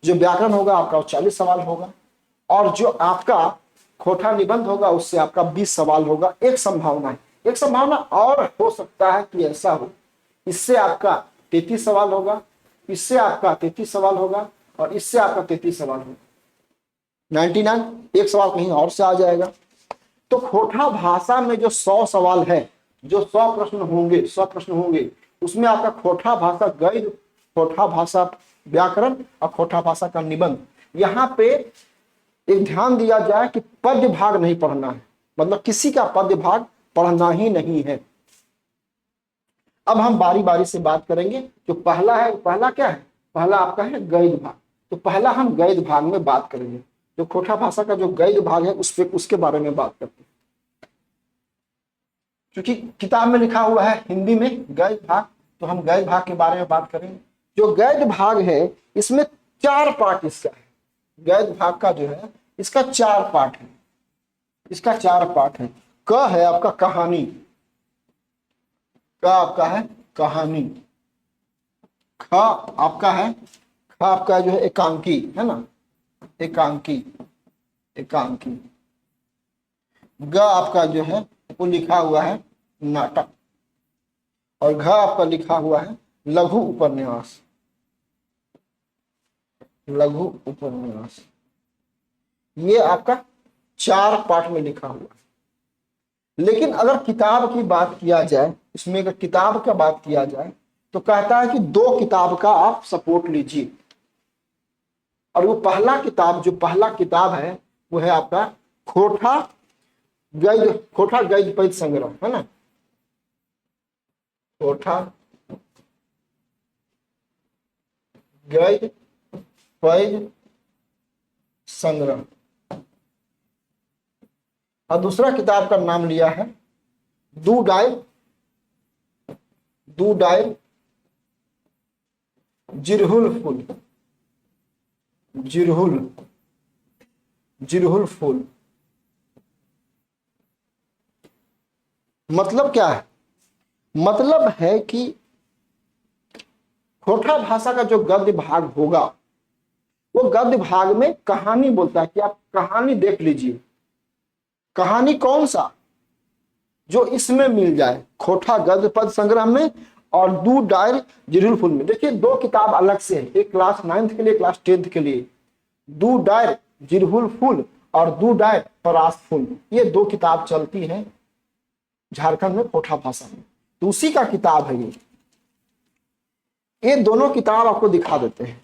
जो व्याकरण होगा आपका 40 सवाल होगा, और जो आपका खोटा निबंध होगा उससे आपका 20 सवाल होगा। एक संभावना है। एक संभावना और हो सकता है कि ऐसा हो, इससे आपका 33 सवाल होगा, इससे आपका 33 सवाल होगा, और इससे आपका 33 सवाल होगा। 99, एक सवाल कहीं और से आ जाएगा। तो खोटा भाषा में जो 100 सवाल है, जो 100 प्रश्न होंगे, उसमें आपका खोटा भाषा गद्य, खोटा भाषा व्याकरण और खोटा भाषा का निबंध। यहाँ पे एक ध्यान दिया जाए कि पद्य भाग नहीं पढ़ना है, मतलब किसी का पद्य भाग पढ़ना ही नहीं है। अब हम बारी बारी से बात करेंगे। जो पहला है, पहला क्या है, पहला आपका है गद्य भाग। तो पहला हम गद्य भाग में बात करेंगे। जो खोटा भाषा का जो गद्य भाग है उसके बारे में बात करते हैं। क्योंकि किताब में लिखा हुआ है हिंदी में गद्य भाग, तो हम गद्य भाग के बारे में बात करेंगे। जो गद्य भाग है इसमें 4 पार्ट इसका है। गद्य भाग का जो है इसका 4 पार्ट है। इसका 4 पार्ट है। क है आपका कहानी, क आपका है कहानी। ख आपका है, ख आपका जो है एकांकी, है ना, एकांकी, एकांकी। ग आपका जो है वो लिखा हुआ है नाटक, और घ आपका लिखा हुआ है लघु उपन्यास, लघु उपन्यास। ये आपका 4 पार्ट में लिखा हुआ है। लेकिन अगर किताब की बात किया जाए, इसमें अगर किताब का बात किया जाए तो कहता है कि 2 किताब का आप सपोर्ट लीजिए। और वो पहला किताब है वो है आपका खोटा गद्य पद्य संग्रह, है ना, खोटा गद्य पद्य संग्रह। और दूसरा किताब का नाम लिया है दू डायर जिरहुल फूल, जिरहुल फूल। मतलब क्या है, मतलब है कि खोटा भाषा का जो गद्य भाग होगा वो गद्य भाग में कहानी बोलता है कि आप कहानी देख लीजिए। कहानी कौन सा, जो इसमें मिल जाए, खोटा गद्य पद्य संग्रह में और दू डायर जिरहुल फूल में। देखिए 2 किताब अलग से है, एक क्लास 9th के लिए, क्लास 10th के लिए। दू डायर जिरहुल फूल और दू डायर परास फूल, ये 2 किताब चलती है झारखंड में खोटा भाषा में। तो उसी का किताब है ये दोनों किताब आपको दिखा देते हैं।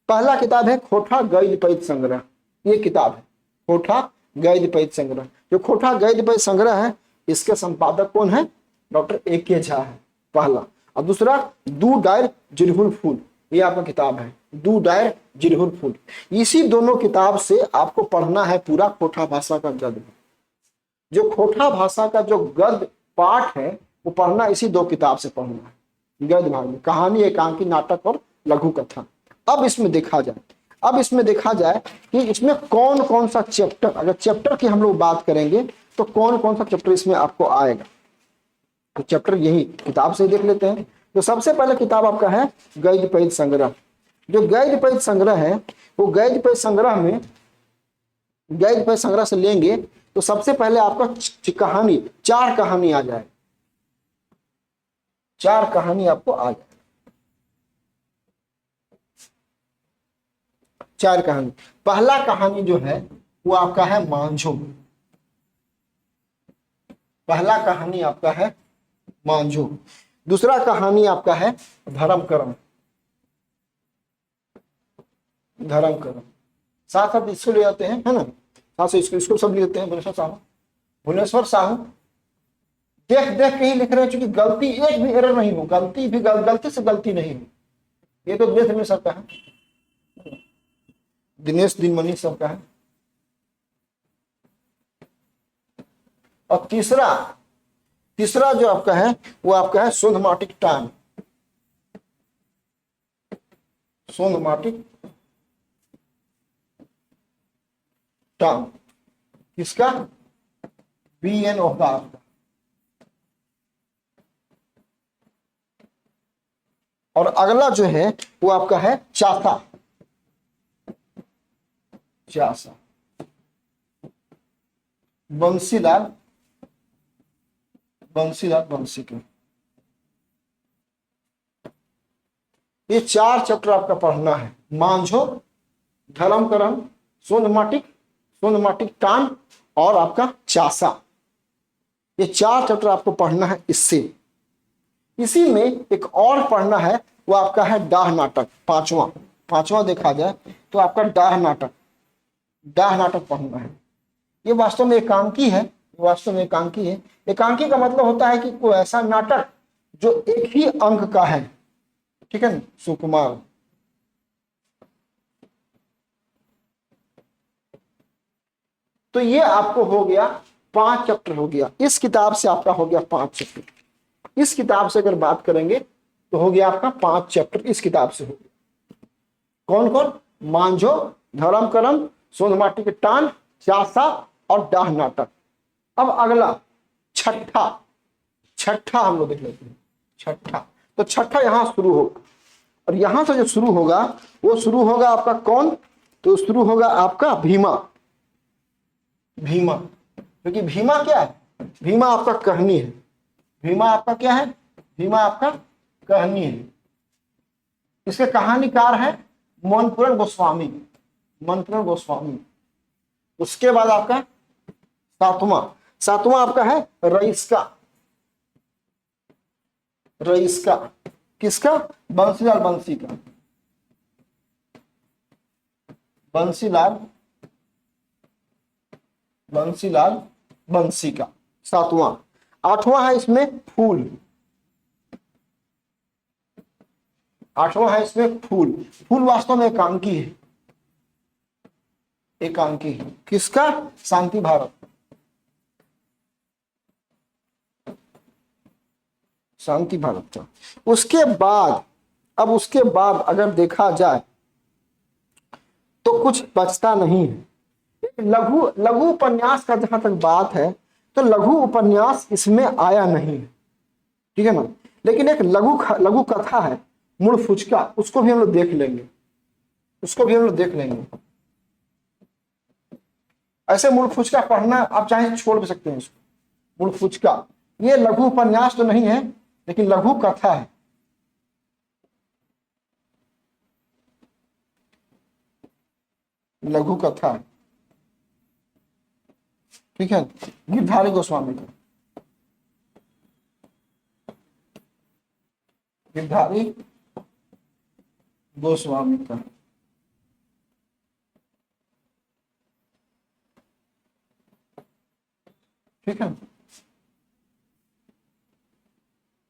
पहला किताब है खोटा गद्य पद्य संग्रह, ये किताब है खोटा गद्य पद्य संग्रह। जो खोटा गद्य पद्य संग्रह है इसके संपादक कौन है, डॉक्टर A.K. झा है पहला। और दूसरा दू डायर जिरहुल फूल, ये आपका किताब है दू डायर जिरहुल फूल। इसी दोनों किताब से आपको पढ़ना है पूरा खोटा भाषा का गद्य। जो खोटा भाषा का जो गद्य पाठ है वो पढ़ना इसी 2 किताब से पढ़ना है गद्य भाग में, कहानी, एकांकी, नाटक और लघु कथा। अब इसमें देखा जाए कि इसमें कौन कौन सा चैप्टर, अगर चैप्टर की हम लोग बात करेंगे तो कौन कौन सा चैप्टर इसमें आपको आएगा। तो चैप्टर यही किताब से देख लेते हैं। तो सबसे पहले किताब आपका है गद्य पद्य संग्रह। जो गद्य पद्य संग्रह है वो गद्य पद्य संग्रह में, गद्य पद्य संग्रह से लेंगे तो सबसे पहले आपका कहानी, 4 कहानी आ जाए, 4 कहानी आपको आ जाए, 4 कहानी। पहला कहानी जो है वो आपका है मांझो, पहला कहानी आपका है मांझो। दूसरा कहानी आपका है धर्म करम, धर्म करम। साथ साथ इसको ले जाते हैं, है ना, साथ से इसको सब लिखते हैं भुवनेश्वर साहू। देख देख के ही लिख रहे हैं, क्योंकि गलती एक भी एरर नहीं हो, गलती से गलती नहीं हो। ये तो देश में सबका है, दिनेश दिनमणि सबका है। और तीसरा जो आपका है वो आपका है सोंधमाटिक टान, सोंधमाटिक टान। किसका, BN ओहगार का। और अगला जो है वो आपका है चासा, चासा बंसीलाल बंसी के। ये 4 चैप्टर आपका पढ़ना है, मांझो, धर्म करम, सोंधमाटिक टान और आपका चासा। ये 4 चैप्टर आपको पढ़ना है इससे। इसी में एक और पढ़ना है वो आपका है डाह नाटक, पांचवा देखा जाए तो आपका डाह नाटक पढ़ना है। ये वास्तव में एकांकी है, एकांकी का मतलब होता है कि कोई ऐसा नाटक जो एक ही अंक का है, ठीक है ना, सुकुमार। तो ये आपको हो गया 5 चैप्टर हो गया, इस किताब से आपका हो गया 5 चैप्टर। इस किताब से अगर बात करेंगे तो हो गया आपका 5 चैप्टर इस किताब से हो गया। कौन कौन? मांझो, धर्म करम, सोंध माटी के टान, चासा और डाह नाटक। अब अगला छठा हम लोग देख लेते हैं। छठा, तो छठा यहां शुरू होगा, और यहां से जो शुरू होगा वो शुरू होगा आपका कौन? तो शुरू होगा आपका भीमा। भीमा, क्योंकि भीमा क्या है? भीमा आपका कहनी है। भीमा आपका क्या है? भीमा आपका कहनी है। इसके कहानीकार है मनपुरण गोस्वामी। मनपुरण गोस्वामी। उसके बाद आपका सातवां आपका है रईस का। किसका? बंसीलाल बंसी का। बंसीलाल बंसी का सातवां। आठवां है इसमें फूल। आठवां है इसमें फूल। फूल वास्तव में एकांकी है। एकांकी है किसका? शांति भारत। शांति भारत का। उसके बाद अगर देखा जाए तो कुछ बचता नहीं है। लघु उपन्यास का जहां तक बात है तो लघु उपन्यास इसमें आया नहीं, ठीक है ना। लेकिन एक लघु कथा है मुड़ फुचका, उसको भी हम लोग देख लेंगे। ऐसे मुड़ फुचका पढ़ना आप चाहे छोड़ भी सकते हैं इसको। मुड़ फुचका ये लघु उपन्यास तो नहीं है लेकिन लघु कथा है। लघु कथा है, ठीक है। गिरधारी गोस्वामी का। गिरधारी गोस्वामी का। ठीक है,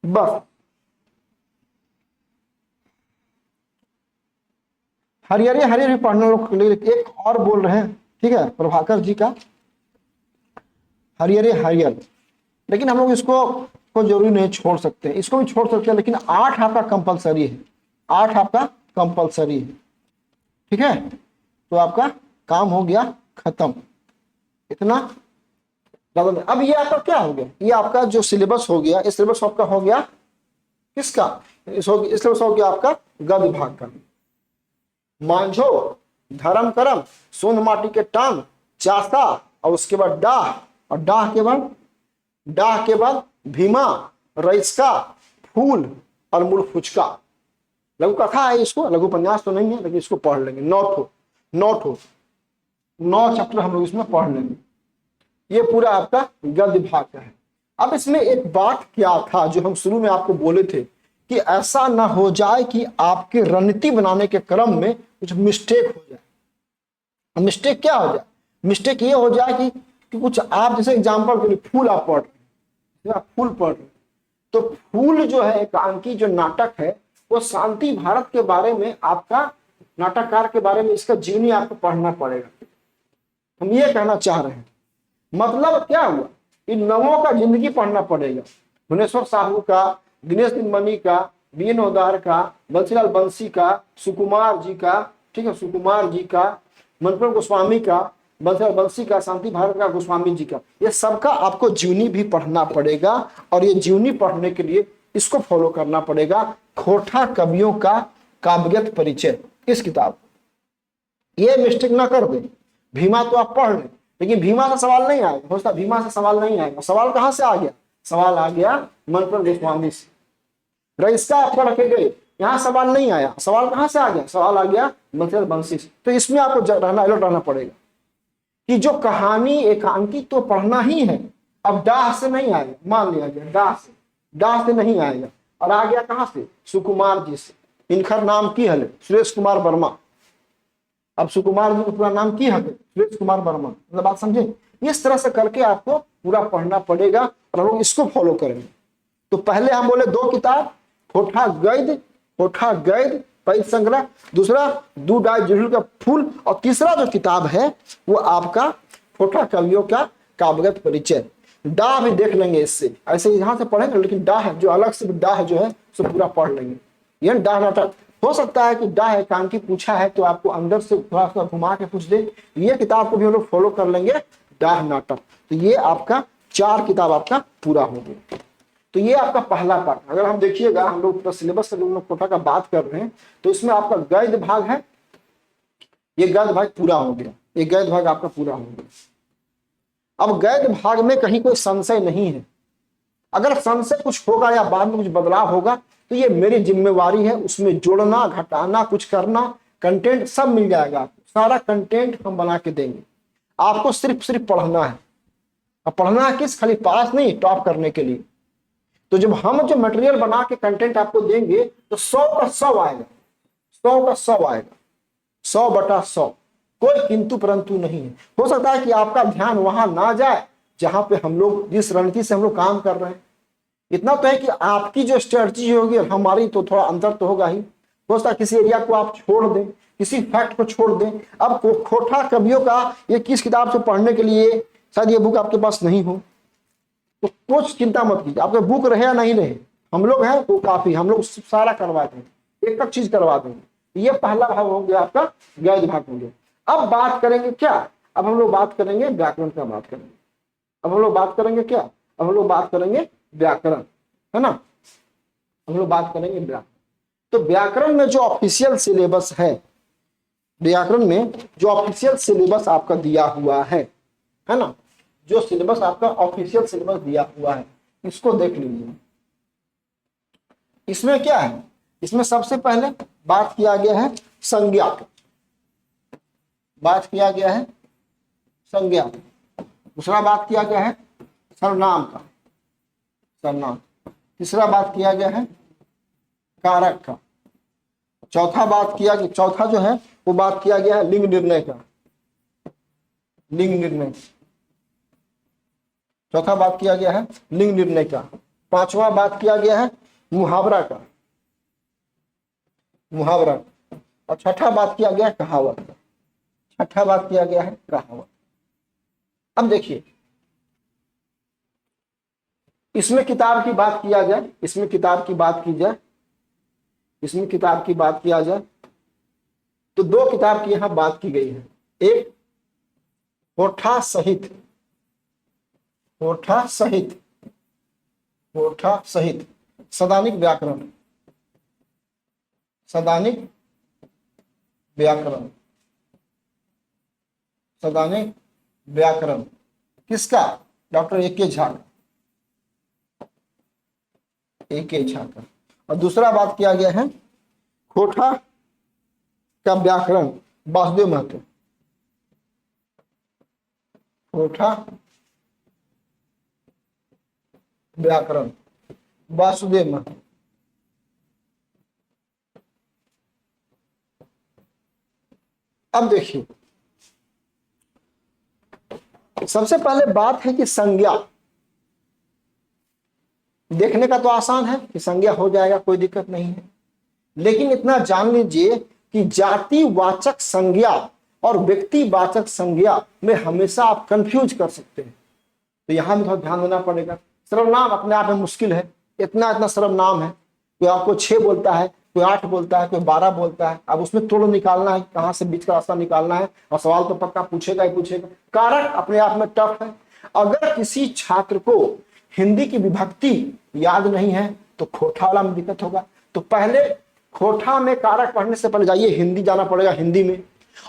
बस हरिहरी पढ़ने लोग के लिए एक और बोल रहे हैं, ठीक है, प्रभाकर जी का हरिहर। लेकिन हम लोग इसको को जरूरी नहीं छोड़ सकते, इसको भी छोड़ सकते हैं, लेकिन 8 आपका कंपलसरी है। 8 आपका कंपलसरी है, ठीक है। तो आपका काम हो गया खत्म, इतना ज्यादा। अब ये आपका क्या हो गया? ये आपका जो सिलेबस हो गया, इस सिलेबस आपका हो गया किसका? इस सिलेबस हो गया आपका गद्य भाग का। मांझो, धर्म करम, सोंध माटी के टांग, चासा, और उसके बाद डाह, और डाह के बाद भीमा, रईसका, फूल और मुड़ फुचका। लघु कथा है, इसको लघु उपन्यास तो नहीं है लेकिन इसको पढ़ लेंगे। 9 चैप्टर हम लोग इसमें पढ़ लेंगे। ये पूरा आपका गद्य भाग का है। अब इसमें एक बात क्या था जो हम शुरू में आपको बोले थे कि ऐसा ना हो जाए कि आपके रणनीति बनाने के क्रम में कुछ मिस्टेक हो जाए। मिस्टेक क्या हो जाए? मिस्टेक ये हो जाए कि कुछ आप जैसे एग्जांपल के लिए फूल आप पढ़ रहे हैं, फूल पढ़ रहे हैं, तो फूल जो है एकांकी जो नाटक है वो शांति भारत के बारे में, आपका नाटककार के बारे में इसका जीवनी आपको पढ़ना पड़ेगा। हम ये कहना चाह रहे हैं, मतलब क्या हुआ? इन नवों का जिंदगी पढ़ना पड़ेगा। भुवनेश्वर साहू का, दिनेश दिनमणि का, बी.एन. ओदार का, बंसीलाल बंसी का, सुकुमार जी का, ठीक है, सुकुमार जी का, मनपुरण गोस्वामी का, बंसीलाल बंसी का, शांति भारत का, गोस्वामी जी का, ये सबका आपको जीवनी भी पढ़ना पड़ेगा। और ये जीवनी पढ़ने के लिए इसको फॉलो करना पड़ेगा, खोटा कवियों का काव्यगत परिचय, इस किताब। ये मिस्टेक ना कर दे। भीमा तो आप पढ़ लें, लेकिन भीमा से सवाल नहीं आएगा। हो सकता भीमा से सवाल नहीं आएगा। सवाल कहां से आ गया? सवाल आ गया मनपुरण गोस्वामी से। रईसका आप पढ़ के गए, यहां सवाल नहीं आया। सवाल कहां से आ गया? सवाल आ गया बंसीलाल बंसी से। तो इसमें आपको अलर्ट रहना पड़ेगा कि जो कहानी एकांकी तो पढ़ना ही है। अब डाह से नहीं आएगा, मान लिया गया डाह से नहीं आएगा, और आ गया कहां से? सुकुमार जी से। इनका नाम की हल सुरेश कुमार वर्मा। अब सुकुमार जी का पूरा नाम की है सुरेश कुमार वर्मा। मतलब बात समझे? इस तरह से करके आपको पूरा पढ़ना पड़ेगा और हम लोग इसको फॉलो करेंगे। तो पहले हम बोले 2 किताब, होठा गैद पैद संग्रह, दूसरा दू डाई जुहुल का फूल, और तीसरा जो किताब है वो आपका होठा कवियों का काव्यगत परिचय। डा भी देख लेंगे इससे, ऐसे यहां से पढ़ेंगे, लेकिन डा है जो अलग से डा है जो है सो पूरा पढ़ लेंगे। यह डा नाटक हो सकता है कि डा एकांकी पूछा है तो आपको अंदर से थोड़ा सा घुमा के पूछ दे। ये किताब को भी हम लोग फॉलो कर लेंगे, डा नाटक। तो ये आपका 4 किताब आपका पूरा हो गया। तो ये आपका पहला पार्ट। अगर हम देखिएगा, हम लोग सिलेबस से लोग कोटा का बात कर रहे हैं, तो इसमें आपका गद्य भाग है, ये गद्य भाग पूरा हो गया, ये गद्य भाग आपका पूरा हो गया। अब गद्य भाग में कहीं कोई संशय नहीं है। अगर संशय कुछ होगा या बाद में कुछ बदलाव होगा तो ये मेरी जिम्मेवारी है, उसमें जोड़ना घटाना कुछ करना, कंटेंट सब मिल जाएगा आपको, सारा कंटेंट हम बना के देंगे। आपको सिर्फ पढ़ना है। अब पढ़ना है किस, खाली पास नहीं, टॉप करने के लिए। तो जब हम जो मटेरियल बना के कंटेंट आपको देंगे तो 100 का 100 आएगा, 100 का 100 आएगा, 100/100, कोई किंतु परंतु नहीं है। हो सकता है कि आपका ध्यान वहां ना जाए जहां पे हम लोग जिस रणनीति से हम लोग काम कर रहे हैं। इतना तो है कि आपकी जो स्ट्रेटजी होगी हमारी तो थोड़ा अंतर तो होगा ही। हो सकता है किसी एरिया को आप छोड़ दें, किसी फैक्ट को छोड़ दें। अब खोटा कवियों का ये किस किताब से पढ़ने के लिए शायद ये बुक आपके पास नहीं हो, तो कुछ चिंता मत कीजिए, आपके बुक रहे या नहीं रहे, हम लोग हैं वो काफी, हम लोग सारा करवा देंगे, एक चीज करवा देंगे। ये पहला भाग हो गया आपका, गद्य भाग हो गया। अब बात करेंगे क्या, अब हम लोग बात करेंगे व्याकरण का, बात करेंगे। अब हम लोग बात करेंगे क्या, अब हम लोग बात करेंगे व्याकरण, है ना। हम लोग बात करेंगे व्याकरण। तो व्याकरण में जो ऑफिशियल सिलेबस है, व्याकरण में जो ऑफिशियल सिलेबस आपका दिया हुआ है ना, जो सिलेबस आपका ऑफिशियल सिलेबस दिया हुआ है, इसको देख लीजिए। इसमें क्या है, इसमें सबसे पहले बात किया गया है संज्ञा, बात किया गया है संज्ञा। दूसरा बात किया गया है सर्वनाम का, सर्वनाम। तीसरा बात किया गया है कारक का। चौथा बात किया गया, चौथा जो है वो बात किया गया है लिंग निर्णय का, लिंग निर्णय। चौथा बात किया गया है लिंग निर्णय का। पांचवा बात किया गया है मुहावरा का, मुहावरा। और छठा बात किया गया है कहावत का, छठा बात किया गया है कहावत। अब देखिए, इसमें किताब की बात किया जाए, इसमें किताब की बात की जाए, इसमें किताब की बात किया जाए तो 2 किताब की यहां बात की गई है। एक होठा सहित, होठा सहित, होठा सहित सदानिक व्याकरण, सदानिक व्याकरण, सदानिक व्याकरण किसका, डॉक्टर ए.के. झा का, ए.के. झा का। और दूसरा बात किया गया है होठा का व्याकरण वासुदेव महतो, होठा व्याकरण वासुदेव महतो। अब देखिए, सबसे पहले बात है कि संज्ञा देखने का तो आसान है कि संज्ञा हो जाएगा, कोई दिक्कत नहीं है। लेकिन इतना जान लीजिए कि जातिवाचक संज्ञा और व्यक्तिवाचक संज्ञा में हमेशा आप कंफ्यूज कर सकते हैं। तो यहां भी थोड़ा ध्यान देना पड़ेगा। सर्वनाम अपने आप में मुश्किल है, इतना इतना सर्वनाम है, कोई आपको 6 बोलता है, कोई 8 बोलता है, कोई 12 बोलता है। अब उसमें तोड़ निकालना है, कहां से बीच का रास्ता निकालना है, और सवाल तो पक्का पूछेगा ही पूछेगा। कारक अपने आप में टफ है। अगर किसी छात्र को हिंदी की विभक्ति याद नहीं है तो खोठा वाला में दिक्कत होगा। तो पहले खोठा में कारक पढ़ने से पहले जाइए हिंदी जाना पड़ेगा, हिंदी में,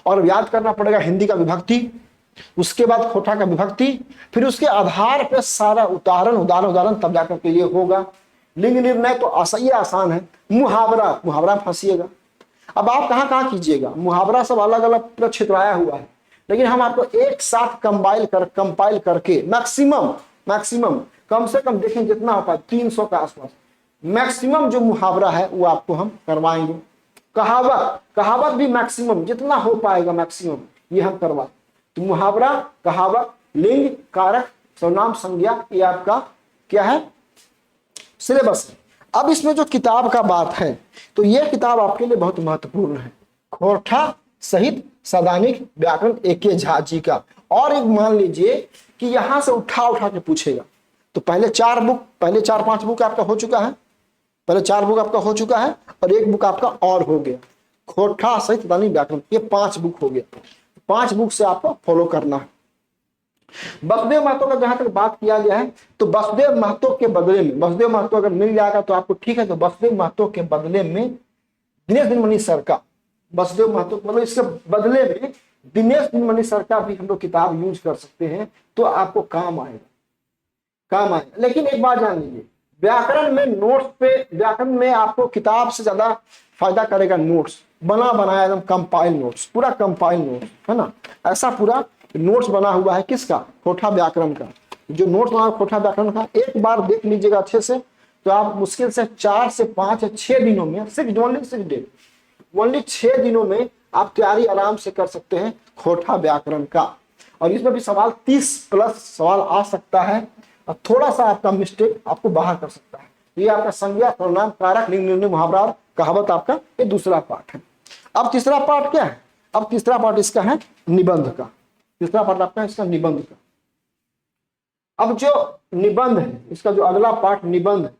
और याद करना पड़ेगा हिंदी का विभक्ति, उसके बाद खोठा का विभक्ति, फिर उसके आधार पर सारा उदाहरण उदाहरण उदाहरण तब जाकर के ये होगा। लिंग निर्णय तो ये आसान है। मुहावरा, मुहावरा फंसिएगा। अब आप कहाँ कहाँ कीजिएगा, मुहावरा सब अलग अलग क्षेत्राया हुआ है, लेकिन हम आपको एक साथ कंपाइल करके मैक्सिमम कम से कम देखें जितना हो पाए 300 के आसपास मैक्सिमम जो मुहावरा है वो आपको हम करवाएंगे। कहावत भी मैक्सिमम जितना हो पाएगा मैक्सिमम ये हम करवा। तो मुहावरा, कहावत, लिंग, कारक, सर्वनाम, संज्ञा, ये आपका क्या है, सिलेबस है। अब इसमें जो किताब का बात है तो यह किताब आपके लिए बहुत महत्वपूर्ण है, खोरठा सहित सैद्धांतिक व्याकरण A.K. झा जी का। और एक मान लीजिए कि यहां से उठा उठा के पूछेगा, तो पहले 4-5 बुक आपका हो चुका है, पहले 4 बुक आपका हो चुका है और एक बुक आपका और हो गया, खोरठा सहित सैद्धांतिक व्याकरण, ये 5 बुक हो गया। 5 बुक से आपको फॉलो करना है। वसुदेव महतो का जहां तक बात किया गया है तो वसुदेव महतो के बदले में, वसुदेव महतो अगर मिल जाएगा तो आपको ठीक है, तो वसुदेव महतो के बदले में दिनेश दिनमणि सर का, वसुदेव महतो मतलब इसके बदले में दिनेश दिनमणि सर का भी हम लोग किताब यूज कर सकते हैं, तो आपको काम आएगा। लेकिन एक बात जान लीजिए, व्याकरण में नोट्स पे, व्याकरण में आपको किताब से ज्यादा फायदा करेगा नोट्स, बना बनाया एकदम कंपाइल नोट्स, पूरा कंपाइल नोट्स है ना, ऐसा पूरा नोट्स बना हुआ है किसका, खोरठा व्याकरण का। जो नोट्स बना खोरठा व्याकरण का एक बार देख लीजिएगा अच्छे से, तो आप मुश्किल से 4 से 5 या 6 दिनों में, ओनली 6 दिनों में आप तैयारी आराम से कर सकते हैं खोरठा व्याकरण का। और इसमें भी सवाल 30 प्लस सवाल आ सकता है, और थोड़ा सा आपका मिस्टेक आपको बाहर कर सकता है। ये आपका संज्ञा, सर्वनाम, कारक, लिंग, निर्णय, मुहावरा, कहावत आपका ये दूसरा पार्ट है। अब तीसरा पार्ट क्या है, अब तीसरा पार्ट इसका है निबंध का, तीसरा पार्ट आपका इसका निबंध का। अब जो निबंध है, इसका जो अगला पार्ट निबंध है,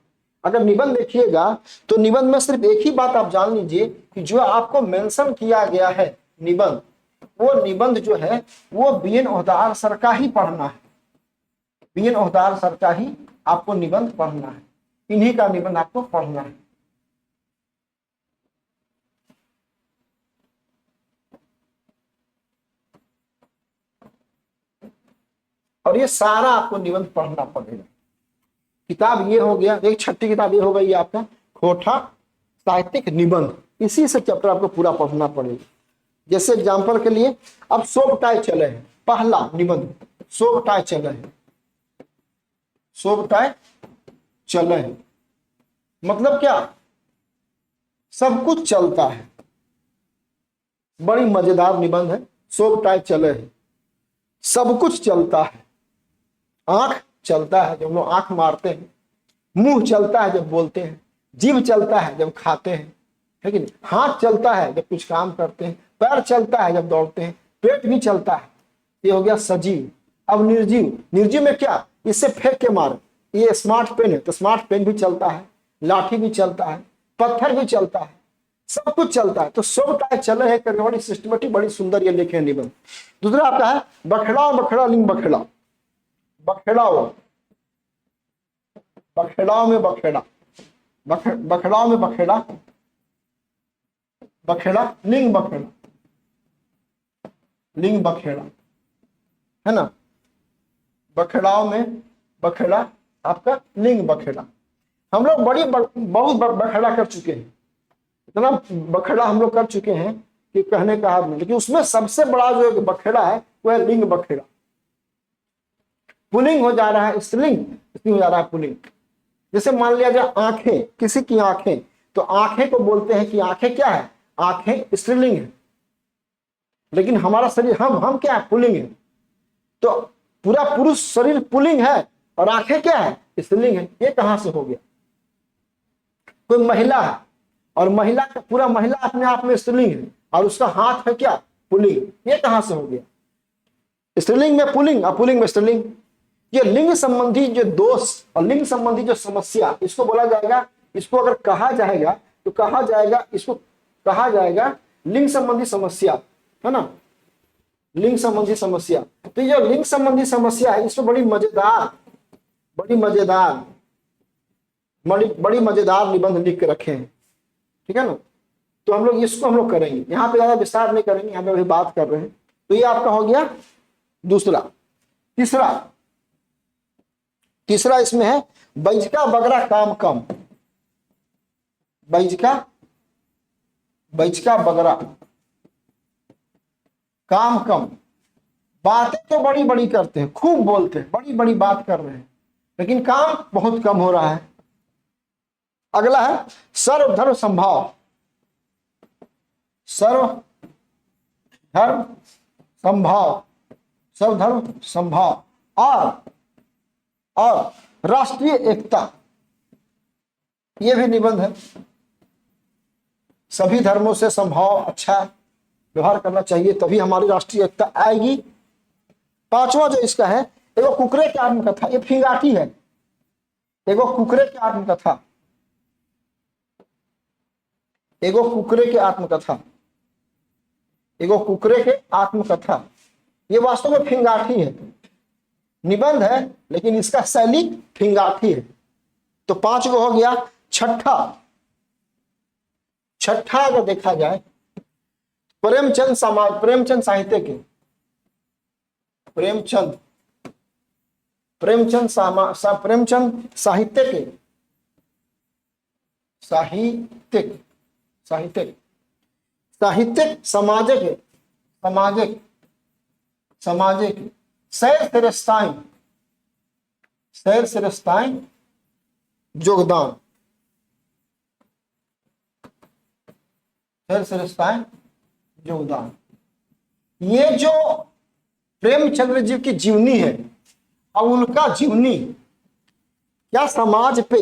अगर निबंध देखिएगा तो निबंध में सिर्फ एक ही बात आप जान लीजिए कि जो आपको मेंशन किया गया है निबंध, वो निबंध जो है वो बीएन ओहदार सर का ही पढ़ना है, बीएन ओहदार सर का ही आपको निबंध पढ़ना है, इन्हीं का निबंध आपको पढ़ना है। और ये सारा आपको निबंध पढ़ना पड़ेगा। किताब ये हो गया, एक छठी किताब ये हो गई आपका खोरठा साहित्यिक निबंध, इसी से चैप्टर आपको पूरा पढ़ना पड़ेगा। जैसे एग्जांपल के लिए अब सोबटाई चले हैं, पहला निबंध सोबटाई चले हैं, सोबटाई चले हैं मतलब क्या, सब कुछ चलता है, बड़ी मजेदार निबंध है। सोबटाई चले हैं, सब कुछ चलता है, आंख चलता है जब लोग आंख मारते हैं, मुंह चलता है जब बोलते हैं, जीभ चलता है जब खाते हैं, है कि नहीं, हाथ चलता है जब कुछ काम करते हैं, पैर चलता है जब दौड़ते हैं, पेट भी चलता है। ये हो गया सजीव। अब निर्जीव, निर्जीव में क्या, इससे फेंक के मारे, ये स्मार्ट पेन है तो स्मार्ट पेन भी चलता है, लाठी भी चलता है, पत्थर भी चलता है, सब कुछ चलता है। तो सोबटाई चले है करके बड़ी सिस्टमेटिक, बड़ी सुंदर ये लिखे निबंध। दूसरा आपका है बखेड़ाओ बखेड़ा लिंग बखेड़ा, बखेड़ाओ, बखेड़ाओ में बखेड़ा, बखेड़ाओ में बखेड़ा, बखेड़ा लिंग बखेड़ा, लिंग बखेड़ा है ना, बखेड़ाओ में बखेड़ा आपका लिंग बखेड़ा। हम लोग बहुत बखेड़ा कर चुके हैं, इतना बखेड़ा हम लोग कर चुके हैं कि कहने का हाथ नहीं, लेकिन उसमें सबसे बड़ा जो बखेड़ा है वो है लिंग बखेड़ा। पुलिंग हो जा रहा है स्त्रीलिंग, स्त्रीलिंग हो जा रहा है पुलिंग। जैसे मान लिया जाए आंखें, किसी की आंखें, तो आंखें को बोलते हैं कि आंखें क्या है, आंखें स्त्रीलिंग है, लेकिन हमारा शरीर हम क्या है, पुलिंग है। तो पूरा पुरुष शरीर पुलिंग है और आंखें क्या है, स्त्रीलिंग है। ये कहां से हो गया, कोई महिला है और महिला का पूरा महिला अपने आप में स्त्रीलिंग है और उसका हाथ है क्या, पुलिंग, ये कहां से हो गया, स्त्रीलिंग में पुलिंग और पुलिंग में स्त्रीलिंग। ये लिंग संबंधी जो दोष और लिंग संबंधी जो समस्या, इसको बोला जाएगा, इसको अगर कहा जाएगा तो कहा जाएगा, इसको कहा जाएगा लिंग संबंधी समस्या, है ना, लिंग संबंधी समस्या। तो ये लिंग संबंधी समस्या है, इसमें बड़ी मजेदार बड़ी मजेदार निबंध लिख के रखे हैं, ठीक है ना। तो हम लोग इसको हम लोग करेंगे, यहाँ पे ज्यादा विस्तार नहीं करेंगे, यहाँ पे अभी बात कर रहे हैं। तो ये आपका हो गया दूसरा। तीसरा इसमें है बैजका बगरा काम कम, बैजका बगरा काम कम। बातें तो बड़ी बड़ी करते हैं, खूब बोलते हैं, बड़ी बड़ी बात कर रहे हैं, लेकिन काम बहुत कम हो रहा है। अगला है सर्वधर्म संभाव, सर्वधर्म संभाव और राष्ट्रीय एकता, ये भी निबंध है। सभी धर्मों से समभाव अच्छा व्यवहार करना चाहिए, तभी हमारी राष्ट्रीय एकता आएगी। पांचवा जो इसका है, एगो कुकरे की आत्मकथा, ये फिंगाटी है। एगो कुकरे की आत्मकथा, एगो कुकरे की आत्मकथा, एगो कुकरे के आत्मकथा, ये वास्तव में फिंगाटी है। निबंध है लेकिन इसका शैली फिंगाटी है। तो 5 गो हो गया। छठा अगर देखा जाए, प्रेमचंद साहित्य के, प्रेमचंद साहित्य के, साहित्यिक सामाजिक सैर श्रेष्ठाइन योगदान, ये जो प्रेमचंद्र जी की जीवनी है और उनका जीवनी क्या समाज पे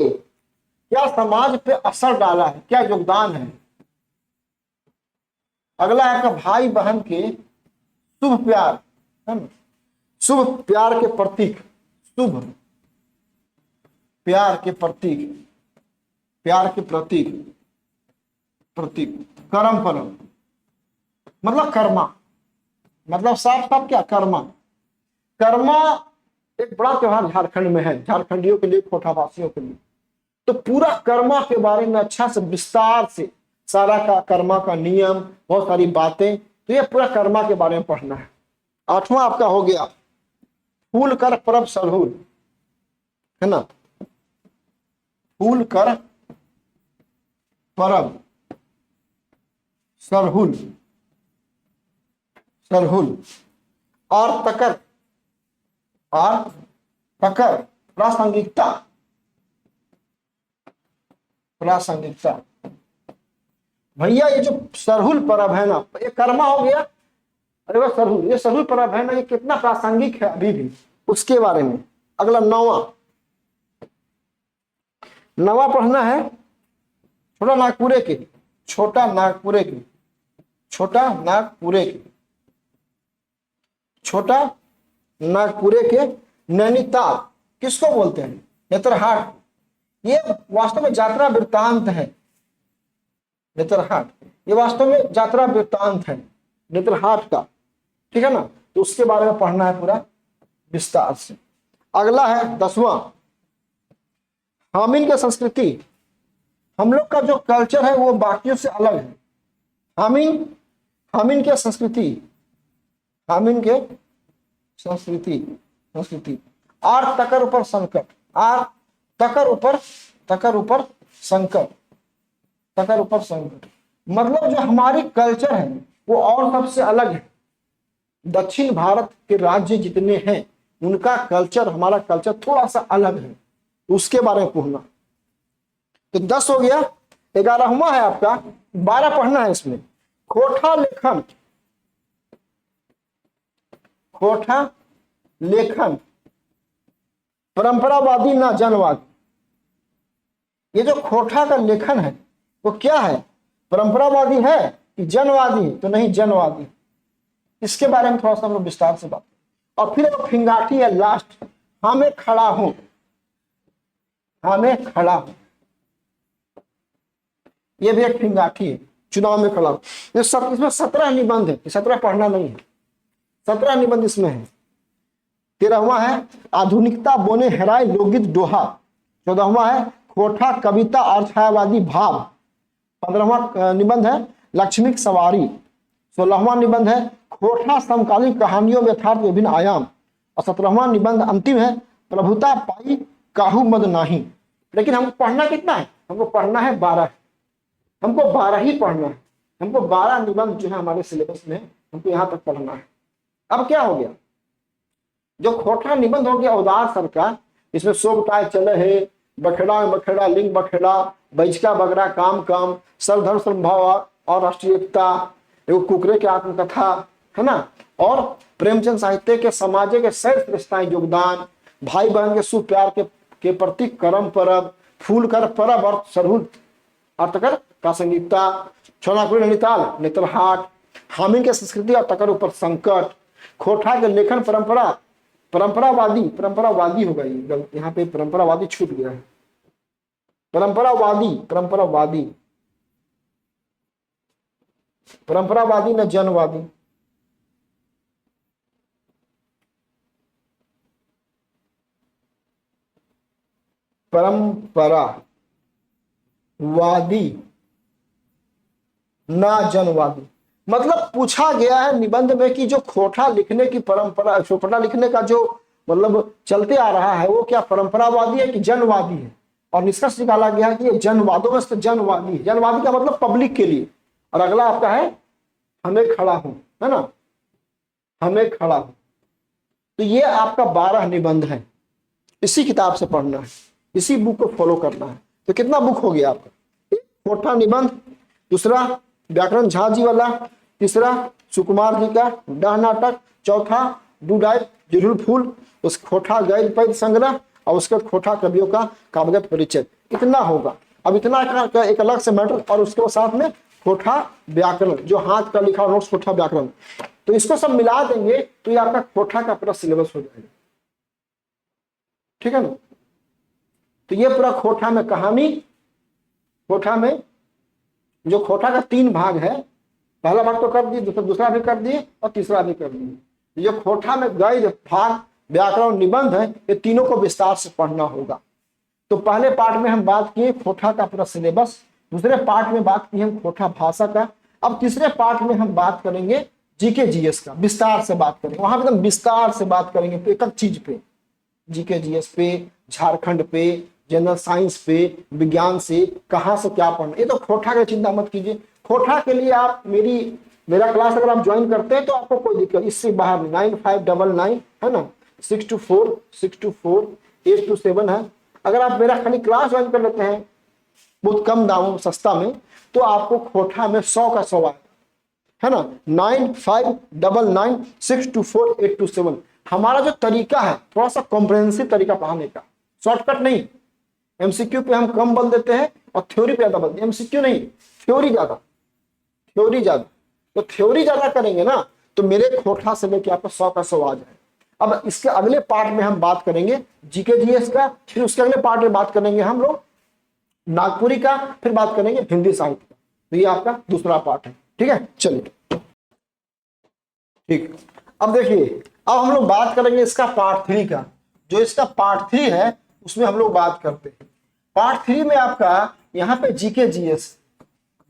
असर डाला है, क्या योगदान है। अगला है कि भाई बहन के शुभ प्यार, है ना, शुभ प्यार के प्रतीक, शुभ प्यार के प्रतीक कर्म परम, मतलब कर्मा, मतलब साफ साफ क्या कर्मा एक बड़ा त्योहार झारखंड में है, झारखंडियों के लिए, कोठावासियों के लिए। तो पूरा कर्मा के बारे में अच्छा से विस्तार से सारा का कर्मा का नियम, बहुत सारी बातें, तो ये पूरा कर्मा के बारे में पढ़ना है। 8वां आपका हो गया फूल कर परब सरहुल, है ना, फूल कर परब सरहुल और तकर प्रासंगिकता, भैया ये जो सरहुल पर्व है ना, ये कर्मा हो गया, अरे वह सरहुल, ये सरहुल पर्व है ना, ये कितना प्रासंगिक है अभी भी, उसके बारे में। अगला 9वां पढ़ना है छोटा नागपुरे के नैनीताल, किसको बोलते हैं, नेतरहाट। ये वास्तव में यात्रा वृत्तांत है, नेतरहाट, ये वास्तव में यात्रा वृत्तांत है नेतरहाट का, ठीक है ना। तो उसके बारे में पढ़ना है पूरा विस्तार से। अगला है 10वां हामिन की संस्कृति। हम लोग का जो कल्चर है वो बाकियों से अलग है। हामिन के संस्कृति आर तकर ऊपर संकट, मतलब जो हमारी कल्चर है वो और सबसे अलग है। दक्षिण भारत के राज्य जितने हैं उनका कल्चर, हमारा कल्चर थोड़ा सा अलग है, उसके बारे में पढ़ना। तो 10 हो गया। 11वां है आपका, 12 पढ़ना है इसमें, खोठा लेखन परंपरावादी ना जनवादी। ये जो खोठा का लेखन है वो क्या है, परंपरावादी है कि जनवादी? तो नहीं, जनवादी। इसके बारे में थोड़ा सा हम लोग विस्तार से बात। और फिर एक फिंगाटी है लास्ट, हमें खड़ा हूं, ये भी एक फिंगाटी है, चुनाव में खड़ा हूं। इसमें 17 निबंध है, 17 पढ़ना नहीं है, 17 निबंध इसमें है। 13वां है आधुनिकता बोने हेराए लोकगीत दोहा। 14वां है खोठा कविता और छायावादी भाव। 15वां निबंध है लक्ष्मी सवारी। 16वां निबंध है खोठा समकालीन कहानियों में यथार्थ विभिन्न आयाम। और 17वां निबंध अंतिम है प्रभुता पाई काहू मद नाही। लेकिन हमको पढ़ना कितना है? हमको पढ़ना है 12, हमको 12 ही पढ़ना है। हमको 12 निबंध जो है हमारे सिलेबस में, हमको यहाँ तक पढ़ना है। अब क्या हो गया, जो खोठा निबंध हो गया उदार सर का, इसमें सोबटाय चले है, बखेड़ा लिंग बखेड़ा, बैचका बगरा काम सर्वधर्म समभाव और राष्ट्रीय एकता, एगो कुकरे के आत्मकथा, है ना, और प्रेमचंद साहित्य के समाज के श्रेष्ठ योगदान, भाई बहन के सुप्यार के प्रति कर्म परब, फूल कर परब और सरहुल और तकर प्रासंगिकता, छोनाकुली नैनीताल नेतल हाट, हामिन के संस्कृति और तकर ऊपर संकट, खोठा के लेखन परंपरा, परंपरावादी होगा ये, यहाँ पे परंपरावादी छूट गया है, परंपरावादी न जनवादी। परंपरावादी ना जनवादी। मतलब पूछा गया है निबंध में कि जो खोठा लिखने की परंपरा, खोठा लिखने का जो मतलब चलते आ रहा है वो क्या परंपरावादी है कि जनवादी है, और निष्कर्ष निकाला गया है कि ये जनवादों में से जनवादी है। जनवादी का मतलब पब्लिक के लिए। और अगला आपका है हमें खड़ा हूं, है ना, हमें खड़ा हूं। तो ये आपका 12 निबंध है, इसी किताब से पढ़ना है, इसी बुक को फॉलो करना है। तो कितना बुक हो गया आपका, खोठा निबंध, दूसरा व्याकरण झा जी वाला, तीसरा सुकुमार जी का डाह नाटक, चौथा डूडाइप जुड़ुल फूल, उस खोठा गैद पैद संग्रह, और उसके खोठा कवियों का काव्यगत परिचय। इतना होगा। अब इतना एक अलग से मैटर, और उसके साथ में खोठा व्याकरण, जो हाथ का लिखा नोट्स खोठा व्याकरण, तो इसको सब मिला देंगे तो ये आपका खोठा का पूरा सिलेबस हो जाएगा। ठीक है ना। तो ये पूरा खोठा में कहानी, खोठा में जो खोठा का 3 भाग है, पहला भाग तो कर दिए, दूसरा भी कर दिए और तीसरा भी कर दिए। जो खोठा में गद्य भाग व्याकरण निबंध है, ये तीनों को विस्तार से पढ़ना होगा। तो पहले पार्ट में हम बात किए खोठा का पूरा सिलेबस, दूसरे पार्ट में बात की हम खोठा भाषा का, अब तीसरे पार्ट में हम बात करेंगे जीके जीएस का, विस्तार से बात करेंगे। वहां पे हम विस्तार से बात करेंगे एक एक चीज पे, जीके जीएस पे, झारखंड पे, जनरल साइंस पे, विज्ञान से कहां से क्या पढ़ना। ये तो खोठा की चिंता मत कीजिए। खोठा के लिए आप मेरा क्लास अगर आप ज्वाइन करते हैं तो आपको कोई दिक्कत, इससे बाहर 9599 है ना, 624827 है। अगर आप मेरा खाली क्लास ज्वाइन कर लेते हैं बहुत कम दामों सस्ता में, तो आपको खोठा में 100 का 100 आएगा, है ना। 9599624827 हमारा जो तरीका है थोड़ा सा कॉम्प्रिहेंसिव तरीका पढ़ाने का, शॉर्टकट नहीं। एमसीक्यू पे हम कम बल देते हैं और थ्योरी पे ज्यादा बल देते हैं, एमसीक्यू नहीं, थ्योरी ज्यादा। तो थ्योरी ज्यादा करेंगे ना तो मेरे खोठा से लेके आपको 100 का 100 आ जाए। अब इसके अगले पार्ट में हम बात करेंगे जीके जीएस का, फिर उसके अगले पार्ट में बात करेंगे हम लोग नागपुरी का, फिर बात करेंगे हिंदी साहित्य का। तो ये आपका दूसरा पार्ट है। ठीक है, चलिए ठीक। अब देखिए, अब हम लोग बात करेंगे इसका पार्ट 3 का। जो इसका पार्ट 3 है उसमें हम लोग बात करते हैं। पार्ट 3 में आपका यहाँ पे जीके जीएस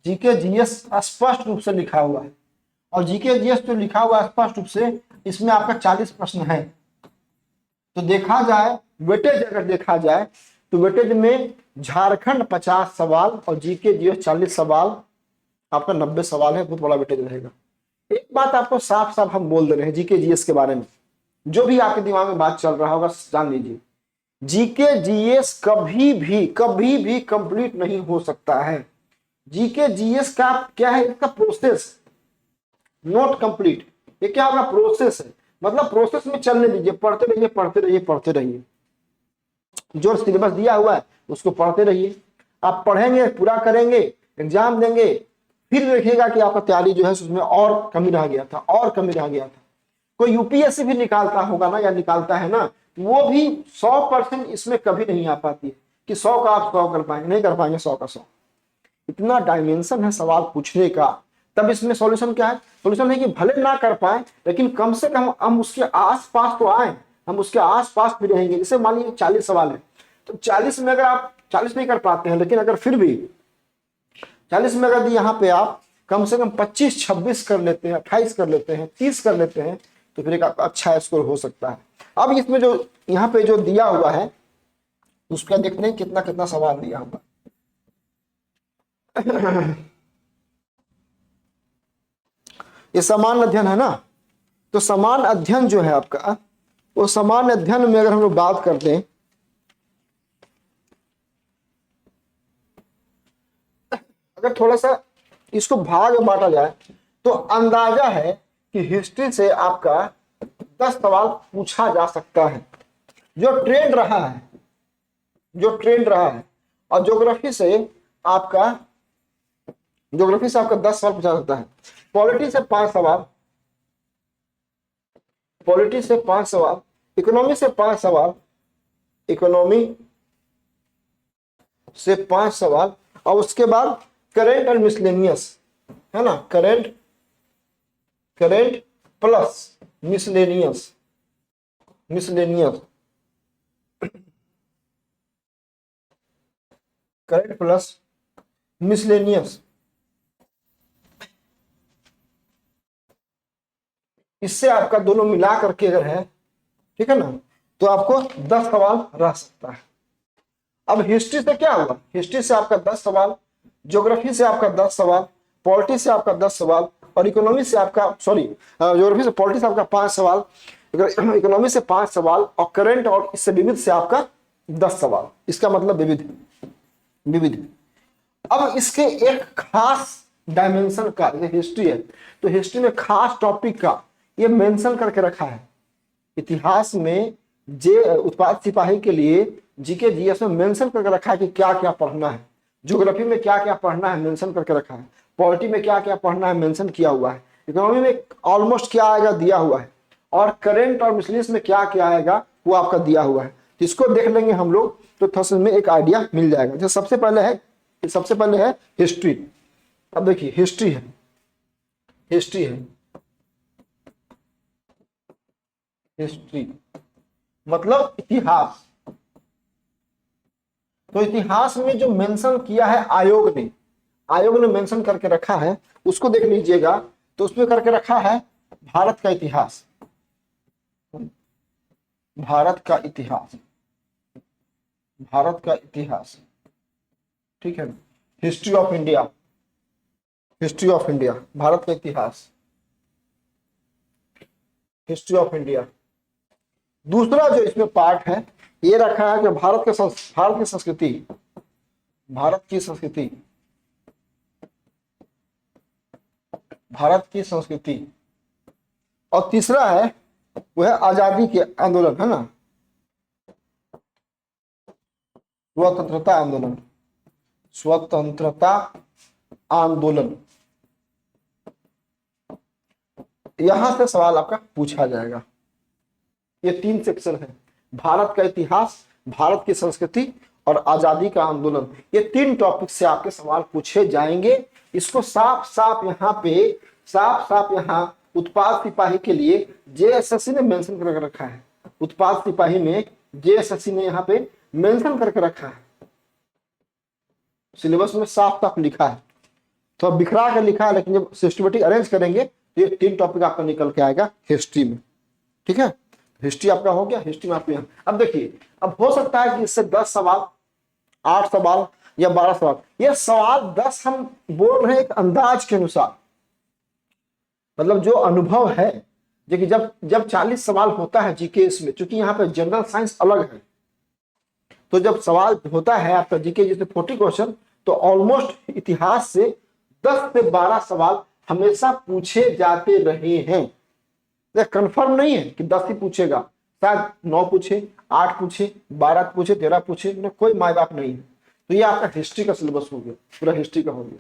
स्पष्ट रूप से लिखा हुआ है, और जीके जीएस जो लिखा हुआ है स्पष्ट रूप से, इसमें आपका 40 प्रश्न है। तो देखा जाए वेटेज, अगर देखा जाए तो वेटेज में झारखंड 50 सवाल और जीके जीएस 40 सवाल, आपका 90 सवाल है। बहुत बड़ा वेटेज रहेगा। एक बात आपको साफ साफ हम बोल दे रहे हैं जीके जीएस के बारे में, जो भी आपके दिमाग में बात चल रहा होगा जान लीजिए, जीके जीएस कभी भी कंप्लीट नहीं हो सकता है। जीके जीएस का क्या है, इसका प्रोसेस नॉट कंप्लीट। ये क्या होगा, प्रोसेस है। मतलब प्रोसेस में चलने दीजिए, पढ़ते रहिए। जो सिलेबस दिया हुआ है उसको पढ़ते रहिए। आप पढ़ेंगे, पूरा करेंगे, एग्जाम देंगे, फिर देखिएगा कि आपका तैयारी जो है उसमें और कमी रह गया था। कोई यूपीएससी भी निकालता होगा ना, या निकालता है ना, वो भी 100% इसमें कभी नहीं आ पाती है कि 100 का आप 100 कर पाएंगे, नहीं कर पाएंगे 100 का 100। इतना डायमेंशन है सवाल पूछने का। तब इसमें सॉल्यूशन क्या है, सॉल्यूशन है कि भले ना कर पाए लेकिन कम से कम हम उसके आसपास तो आए, हम उसके आसपास भी रहेंगे। जैसे मान लीजिए 40 सवाल है, तो 40 में अगर आप 40 नहीं कर पाते हैं, लेकिन अगर फिर भी 40 में अगर यहाँ पे आप कम से कम 25-26 कर लेते हैं, 28 कर लेते हैं, 30 कर लेते हैं, तो फिर एक अच्छा स्कोर हो सकता है। अब इसमें जो यहाँ पे जो दिया हुआ है उसका देखते हैं कितना कितना सवाल दिया हुआ। ये समान अध्ययन है ना, तो समान अध्ययन जो है आपका, वो समान अध्ययन में अगर हम लोग बात करते हैं, अगर थोड़ा सा इसको भाग में बांटा जाए तो अंदाजा है कि हिस्ट्री से आपका 10 सवाल पूछा जा सकता है, जो ट्रेंड रहा है। और ज्योग्राफी से आपका 10 सवाल पूछा जाता है। पॉलिटी से 5 सवाल, पॉलिटी से 5 सवाल, इकोनॉमी से 5 सवाल, इकोनॉमी से 5 सवाल, और उसके बाद करेंट और मिसलेनियस, है ना, current plus miscellaneous, current plus miscellaneous, इससे आपका दोनों मिला करके अगर है, ठीक है ना, तो आपको 10 सवाल रह सकता है। अब हिस्ट्री से क्या हुआ, हिस्ट्री से आपका 10 सवाल, ज्योग्राफी से आपका 10 सवाल, पॉलिटी से आपका 10 सवाल, और इकोनॉमी से आपका ज्योग्राफी से पॉलिटी से आपका 5 सवाल, इकोनॉमी से 5 सवाल, और करंट और इससे विविध से आपका 10 सवाल। इसका मतलब विविध। अब इसके एक खास डायमेंशन का, हिस्ट्री है तो हिस्ट्री में खास टॉपिक का ये मेंशन करके रखा है। इतिहास में उत्पाद सिपाही के लिए जीके जीएस में मेंशन करके रखा है कि क्या क्या पढ़ना है, ज्योग्राफी में क्या क्या पढ़ना है मेंशन करके रखा है, पॉलिटी में क्या क्या पढ़ना है मेंशन किया हुआ है, इकोनॉमी में ऑलमोस्ट क्या आएगा दिया हुआ है, और करेंट और मिसलेनियस में क्या क्या आएगा वो आपका दिया हुआ है। इसको देख लेंगे हम लोग तो थोड़ा में एक आइडिया मिल जाएगा। जो सबसे पहले है हिस्ट्री। अब देखिए हिस्ट्री मतलब इतिहास। तो इतिहास में जो मेंशन किया है आयोग ने मेंशन करके रखा है, उसको देख लीजिएगा। तो उसमें करके रखा है भारत का इतिहास, ठीक है। हिस्ट्री ऑफ इंडिया, भारत का इतिहास, हिस्ट्री ऑफ इंडिया। दूसरा जो इसमें पार्ट है ये रखा है कि भारत की संस्कृति, और तीसरा है वो है आजादी के आंदोलन, है ना, स्वतंत्रता आंदोलन। यहां से सवाल आपका पूछा जाएगा। ये 3 सेक्शन है, भारत का इतिहास, भारत की संस्कृति और आजादी का आंदोलन। ये 3 टॉपिक से आपके सवाल पूछे जाएंगे। इसको साफ यहाँ उत्पाद सिपाही के लिए जेएसएससी ने मेंशन करके रखा है। उत्पाद सिपाही में जेएसएससी ने यहाँ पे मेंशन करके रखा है, सिलेबस में साफ लिखा है। तो बिखरा कर लिखा है, लेकिन जब सिस्टमेटिक अरेंज करेंगे तो ये 3 टॉपिक आपका निकल के आएगा हिस्ट्री में, ठीक है। हिस्ट्री आपका हो गया। हिस्ट्री में आपके अब देखिए, अब हो सकता है कि इससे 10 सवाल, 8 सवाल या 12 सवाल, ये सवाल 10 हम बोल रहे हैं एक अंदाज के अनुसार, मतलब जो अनुभव है। देखिए जब 40 सवाल होता है जीके इसमें, चूंकि यहाँ पे जनरल साइंस अलग है, तो जब सवाल होता है आपका जीके जिसमें 40 क्वेश्चन, तो ऑलमोस्ट इतिहास से 10 से 12 सवाल हमेशा पूछे जाते रहे हैं। कंफर्म नहीं है कि 10 ही पूछेगा, शायद 9 पूछे, 8 पूछे, 12 पूछे, 13 पूछे, कोई माय बाप नहीं है। तो ये आपका हिस्ट्री का सिलेबस हो गया, पूरा हिस्ट्री का हो गया।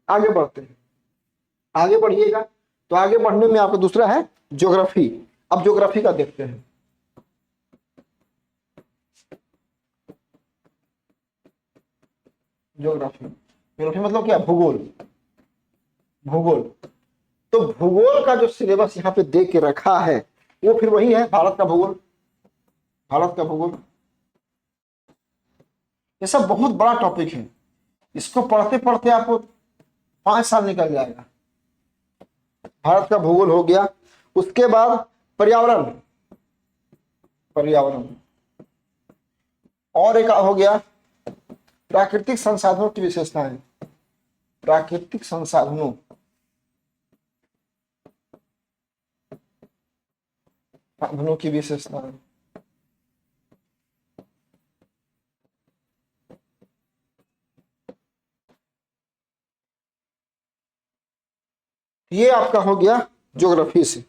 आगे बढ़ते हैं, आगे बढ़िएगा। तो आगे बढ़ने में आपका दूसरा है ज्योग्राफी। अब ज्योग्राफी का देखते हैं। ज्योग्राफी मतलब क्या, भूगोल। तो भूगोल का जो सिलेबस यहाँ पे दे के रखा है वो फिर वही है भारत का भूगोल। ये सब बहुत बड़ा टॉपिक है, इसको पढ़ते पढ़ते आपको 5 साल निकल जाएगा। भारत का भूगोल हो गया। उसके बाद पर्यावरण, और एक हो गया प्राकृतिक संसाधनों की विशेषताएं, प्राकृतिक संसाधनों, की विशेषताएं। ये आपका हो गया ज्योग्राफी से।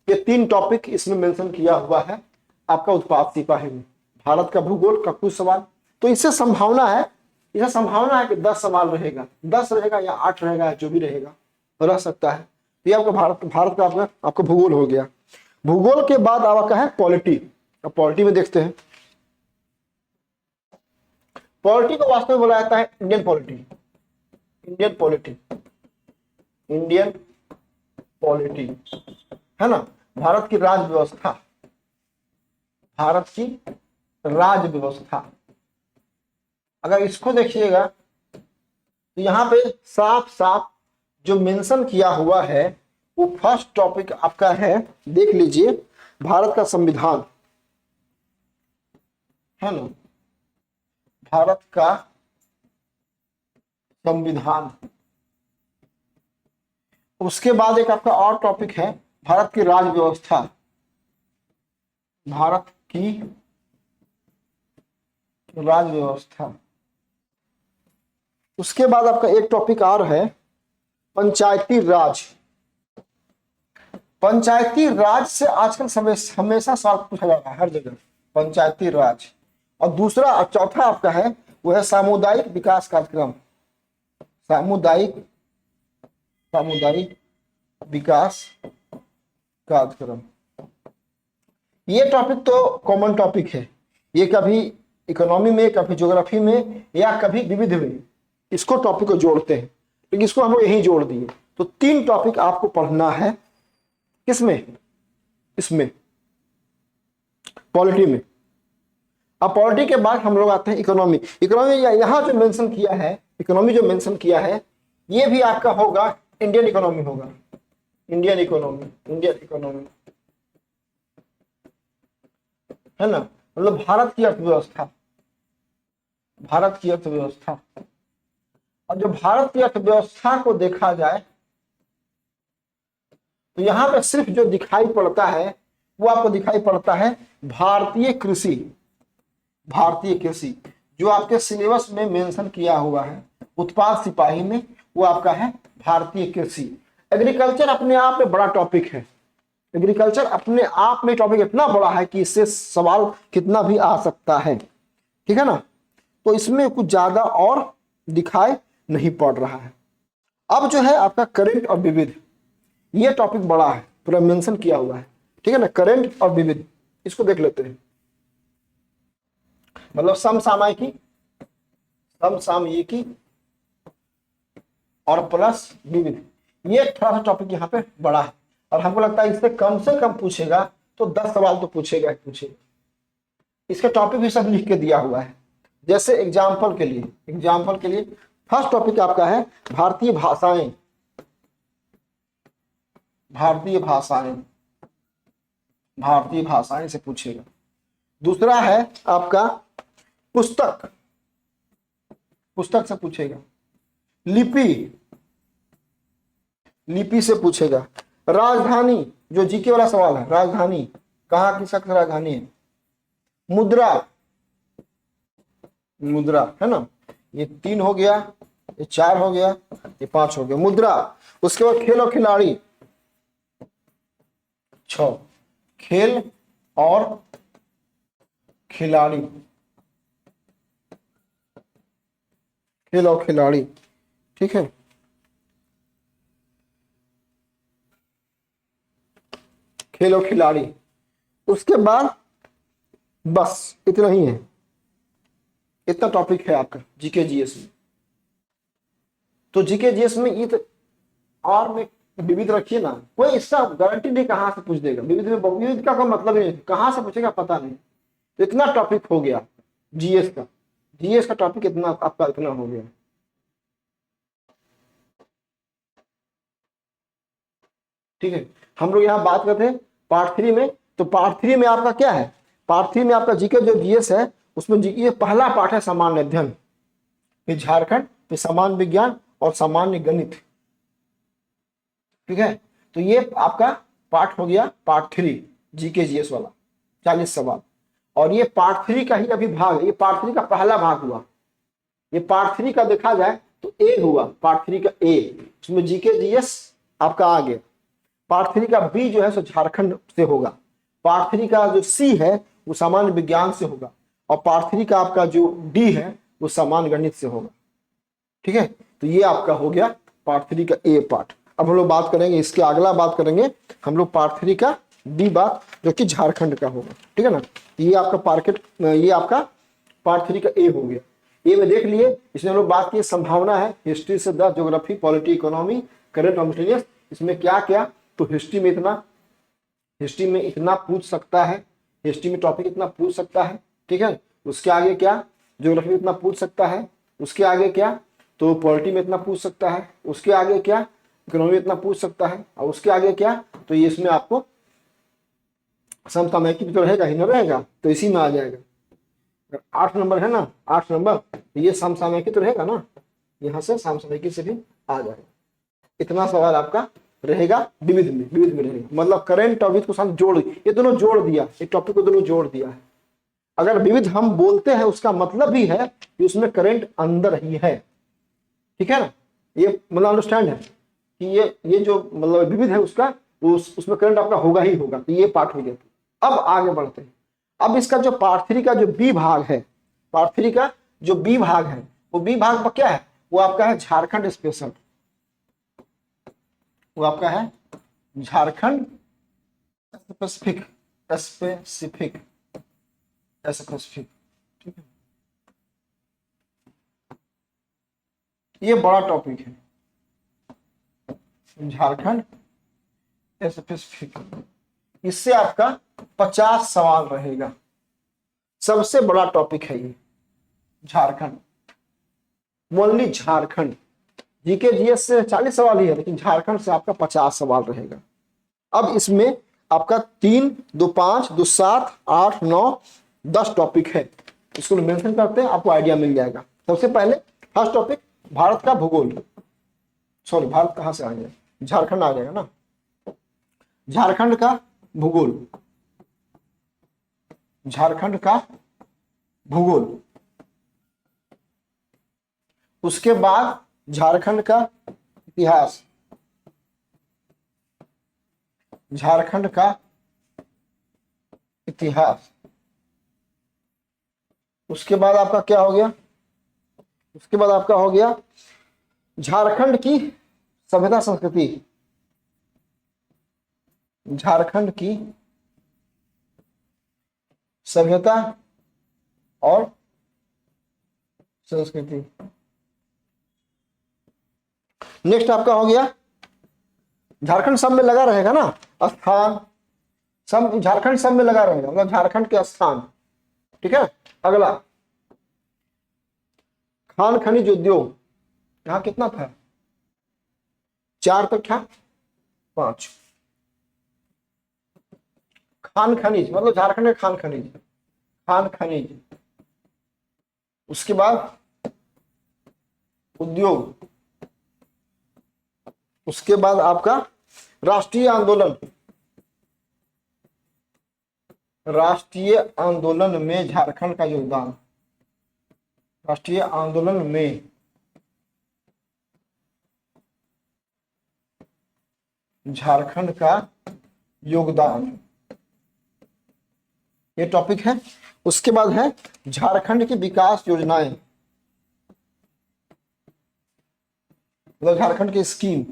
ये 3 टॉपिक इसमें मेंशन किया हुआ है आपका उत्पाद सिपाही में। भारत का भूगोल का कुछ सवाल, तो इससे संभावना है, इससे संभावना है कि 10 सवाल रहेगा, 10 रहेगा या 8 रहेगा या जो भी रहेगा रह सकता है। तो ये आपका भारत का आपका भूगोल हो गया। भूगोल के बाद आपका है पॉलिटी। अब पॉलिटी में देखते हैं, पॉलिटी को वास्तव में बोला जाता है Indian polity. Indian polity, Indian polity है ना, भारत की राज व्यवस्था, भारत की राज व्यवस्था। अगर इसको देखिएगा तो यहां पे साफ साफ जो मेंशन किया हुआ है वो फर्स्ट टॉपिक आपका है, देख लीजिए, भारत का संविधान है ना, भारत का संविधान। उसके बाद एक आपका और टॉपिक है भारत की राज व्यवस्था, भारत की राज व्यवस्था। उसके बाद आपका एक टॉपिक और है पंचायती राज। पंचायती राज से आजकल हमेशा सवाल पूछा जाता है हर जगह, पंचायती राज। और दूसरा और चौथा आपका है वो है सामुदायिक विकास कार्यक्रम, सामुदायिक विकास कार्यक्रम। ये टॉपिक तो कॉमन टॉपिक है, ये कभी इकोनॉमी में, कभी ज्योग्राफी में या कभी विविध में इसको टॉपिक को जोड़ते हैं, लेकिन इसको हम लोग यहीं जोड़ दिए। तो 3 टॉपिक आपको पढ़ना है, किसमें, इसमें पॉलिटी में। अब पॉलिटी के बाद हम लोग आते हैं इकोनॉमी। इकोनॉमी यहाँ जो मेंशन किया है, इकोनॉमी जो मेंशन किया है ये भी आपका होगा इंडियन इकोनॉमी होगा, इंडियन इकोनॉमी, इंडियन इकोनॉमी है ना, मतलब भारत की अर्थव्यवस्था, भारत की अर्थव्यवस्था। और जो भारत की अर्थव्यवस्था को देखा जाए तो यहां पे सिर्फ जो दिखाई पड़ता है वो आपको दिखाई पड़ता है भारतीय कृषि, भारतीय कृषि जो आपके सिलेबस में मेंशन किया हुआ है उत्पाद सिपाही में, वो आपका है भारतीय कृषि। एग्रीकल्चर अपने आप में बड़ा टॉपिक है, एग्रीकल्चर अपने आप में टॉपिक इतना बड़ा है कि इससे सवाल कितना भी आ सकता है, ठीक है ना। तो इसमें कुछ ज्यादा और दिखाई नहीं पड़ रहा है। अब जो है आपका करंट और विविध, ये टॉपिक बड़ा है, पूरा मेंशन किया हुआ है, ठीक है ना। करंट और विविध इसको देख लेते हैं, मतलब समसामयिकी, समसामयिकी और प्लस विविध, ये थोड़ा सा टॉपिक यहाँ पे बड़ा है और हमको लगता है इससे कम से कम पूछेगा तो 10 सवाल तो पूछेगा ही पूछेगा। इसके टॉपिक भी सब लिख के दिया हुआ है। जैसे एग्जाम्पल के लिए फर्स्ट टॉपिक आपका है भारतीय भाषाएं, भारतीय भाषाएं, भारतीय भाषाएं से पूछेगा। दूसरा है आपका पुस्तक, पुस्तक से पूछेगा। लिपि, लिपि से पूछेगा। राजधानी, जो जीके वाला सवाल है, राजधानी कहाँ की शख्स राजधानी है। मुद्रा, मुद्रा है ना, ये 3 हो गया, ये 4 हो गया, ये 5 हो गया मुद्रा। उसके बाद खेल और खिलाड़ी, 6 खेल और खिलाड़ी, खेल और खिलाड़ी, ठीक है। खेल और खिलाड़ी। उसके बाद बस इतना ही है, इतना टॉपिक है आपका जीके जीएस में। तो जीके जीएस में ये तो और में विविध रखिए ना, कोई इसका गारंटी नहीं कहां से पूछ देगा। विविध में विविध का कोई मतलब नहीं, कहां से पूछेगा पता नहीं। तो इतना टॉपिक हो गया जीएस का, जीएस का टॉपिक इतना आपका इतना हो गया। ठीक है, हम लोग यहाँ बात करते हैं पार्ट 3 में। तो पार्ट 3 में आपका क्या है, पार्ट 3 में आपका जीके जो जीएस है उसमें ये पहला पार्ट है सामान्य अध्ययन, फिर झारखंड, फिर सामान्य विज्ञान और सामान्य गणित, ठीक है। तो ये आपका पार्ट हो गया पार्ट 3 जीके जीएस वाला 40 सवाल। और ये पार्ट 3 का ही अभी भाग, ये पार्ट 3 का पहला भाग हुआ। ये पार्ट 3 का देखा जाए तो ए हुआ, पार्ट 3 का ए, उसमें जीके जीएस आपका आ गया। पार्ट 3 का बी जो है सो झारखंड से होगा। पार्ट 3 का जो सी है वो सामान्य विज्ञान से होगा। और पार्ट 3 का आपका जो डी है वो सामान्य गणित से होगा। ठीक है, तो ये आपका हो गया पार्ट 3 का ए पार्ट। अब हम लोग बात करेंगे, इसके अगला बात करेंगे हम लोग पार्ट 3 का डी बात, जो कि झारखंड का होगा। ठीक है ना, ये आपका ये आपका पार्ट 3 का ए हो गया। ए में देख लिए, इसमें हम लोग बात की संभावना है हिस्ट्री से 10, ज्योग्राफी, पॉलिटी, इकोनॉमी, करंट और मिसलेनियस। इसमें क्या क्या, तो हिस्ट्री में इतना पूछ सकता है, हिस्ट्री में टॉपिक इतना पूछ सकता है। ठीक है, उसके आगे क्या, ज्योग्राफी में इतना पूछ सकता है। उसके आगे क्या, तो पॉलिटी में इतना पूछ सकता है। उसके आगे क्या, इकोनॉमी में इतना पूछ सकता है। और उसके आगे क्या, तो ये इसमें आपको समसामयिकी भी तो रहेगा ही ना, रहेगा तो इसी में आ जाएगा। 8 नंबर है ना, 8 नंबर, तो ये समसामयिकी तो रहेगा ना, यहाँ से समसामयिकी से भी आ जाएगा। इतना सवाल आपका रहेगा विविध में रहेगा। मतलब करेंट और विविध को साथ जोड़, ये दोनों जोड़ दिया, एक टॉपिक को दोनों जोड़ दिया है। अगर विविध हम बोलते हैं उसका मतलब भी है कि उसमें करंट अंदर ही है। ठीक है ना, ये मतलब अंडरस्टैंड है कि ये जो मतलब विविध है उसका उसमें करंट आपका होगा ही होगा। तो ये पार्ट हो गया। अब आगे बढ़ते हैं। अब इसका जो पार्ट 3 का जो बी भाग है, पार्ट 3 का जो बी भाग है, वो बी भाग पर क्या है, वो आपका है झारखंड स्पेशल। वो आपका है झारखंड स्पेसिफिक। ठीक है, ये बड़ा टॉपिक है, झारखंड स्पेसिफिक। इससे आपका 50 सवाल रहेगा। सबसे बड़ा टॉपिक है ये Jharkhand, only Jharkhand. GK GS से 40 सवाल ही है, लेकिन झारखंड से आपका 50 सवाल रहेगा। अब इसमें आपका 3, 2, 5, 2, 7, 8, 9, 10 टॉपिक है। इसको मेंशन करते हैं, आपको आइडिया मिल जाएगा। सबसे पहले फर्स्ट टॉपिक भारत का भूगोल। सॉरी, भारत कहां से आ जाएगा, झारखंड आ जाएगा ना। झारखंड का भूगोल, झारखंड का भूगोल। उसके बाद झारखंड का इतिहास, झारखंड का इतिहास। उसके बाद आपका क्या हो गया, उसके बाद आपका हो गया झारखंड की सभ्यता संस्कृति, झारखंड की सभ्यता और संस्कृति। नेक्स्ट आपका हो गया, झारखंड सब में लगा रहेगा ना, स्थान सब, झारखंड सब में लगा रहेगा, मतलब झारखंड के स्थान। ठीक है, अगला खान खनिज उद्योग। यहां कितना था, 4 तक था, 5। खान खनिज मतलब झारखंड के खान खनिज, खान खनिज। उसके बाद उद्योग। उसके बाद आपका राष्ट्रीय आंदोलन, राष्ट्रीय आंदोलन में झारखंड का योगदान, राष्ट्रीय आंदोलन में झारखंड का योगदान, ये टॉपिक है। उसके बाद है झारखंड की विकास योजनाएं, मतलब झारखंड की स्कीम,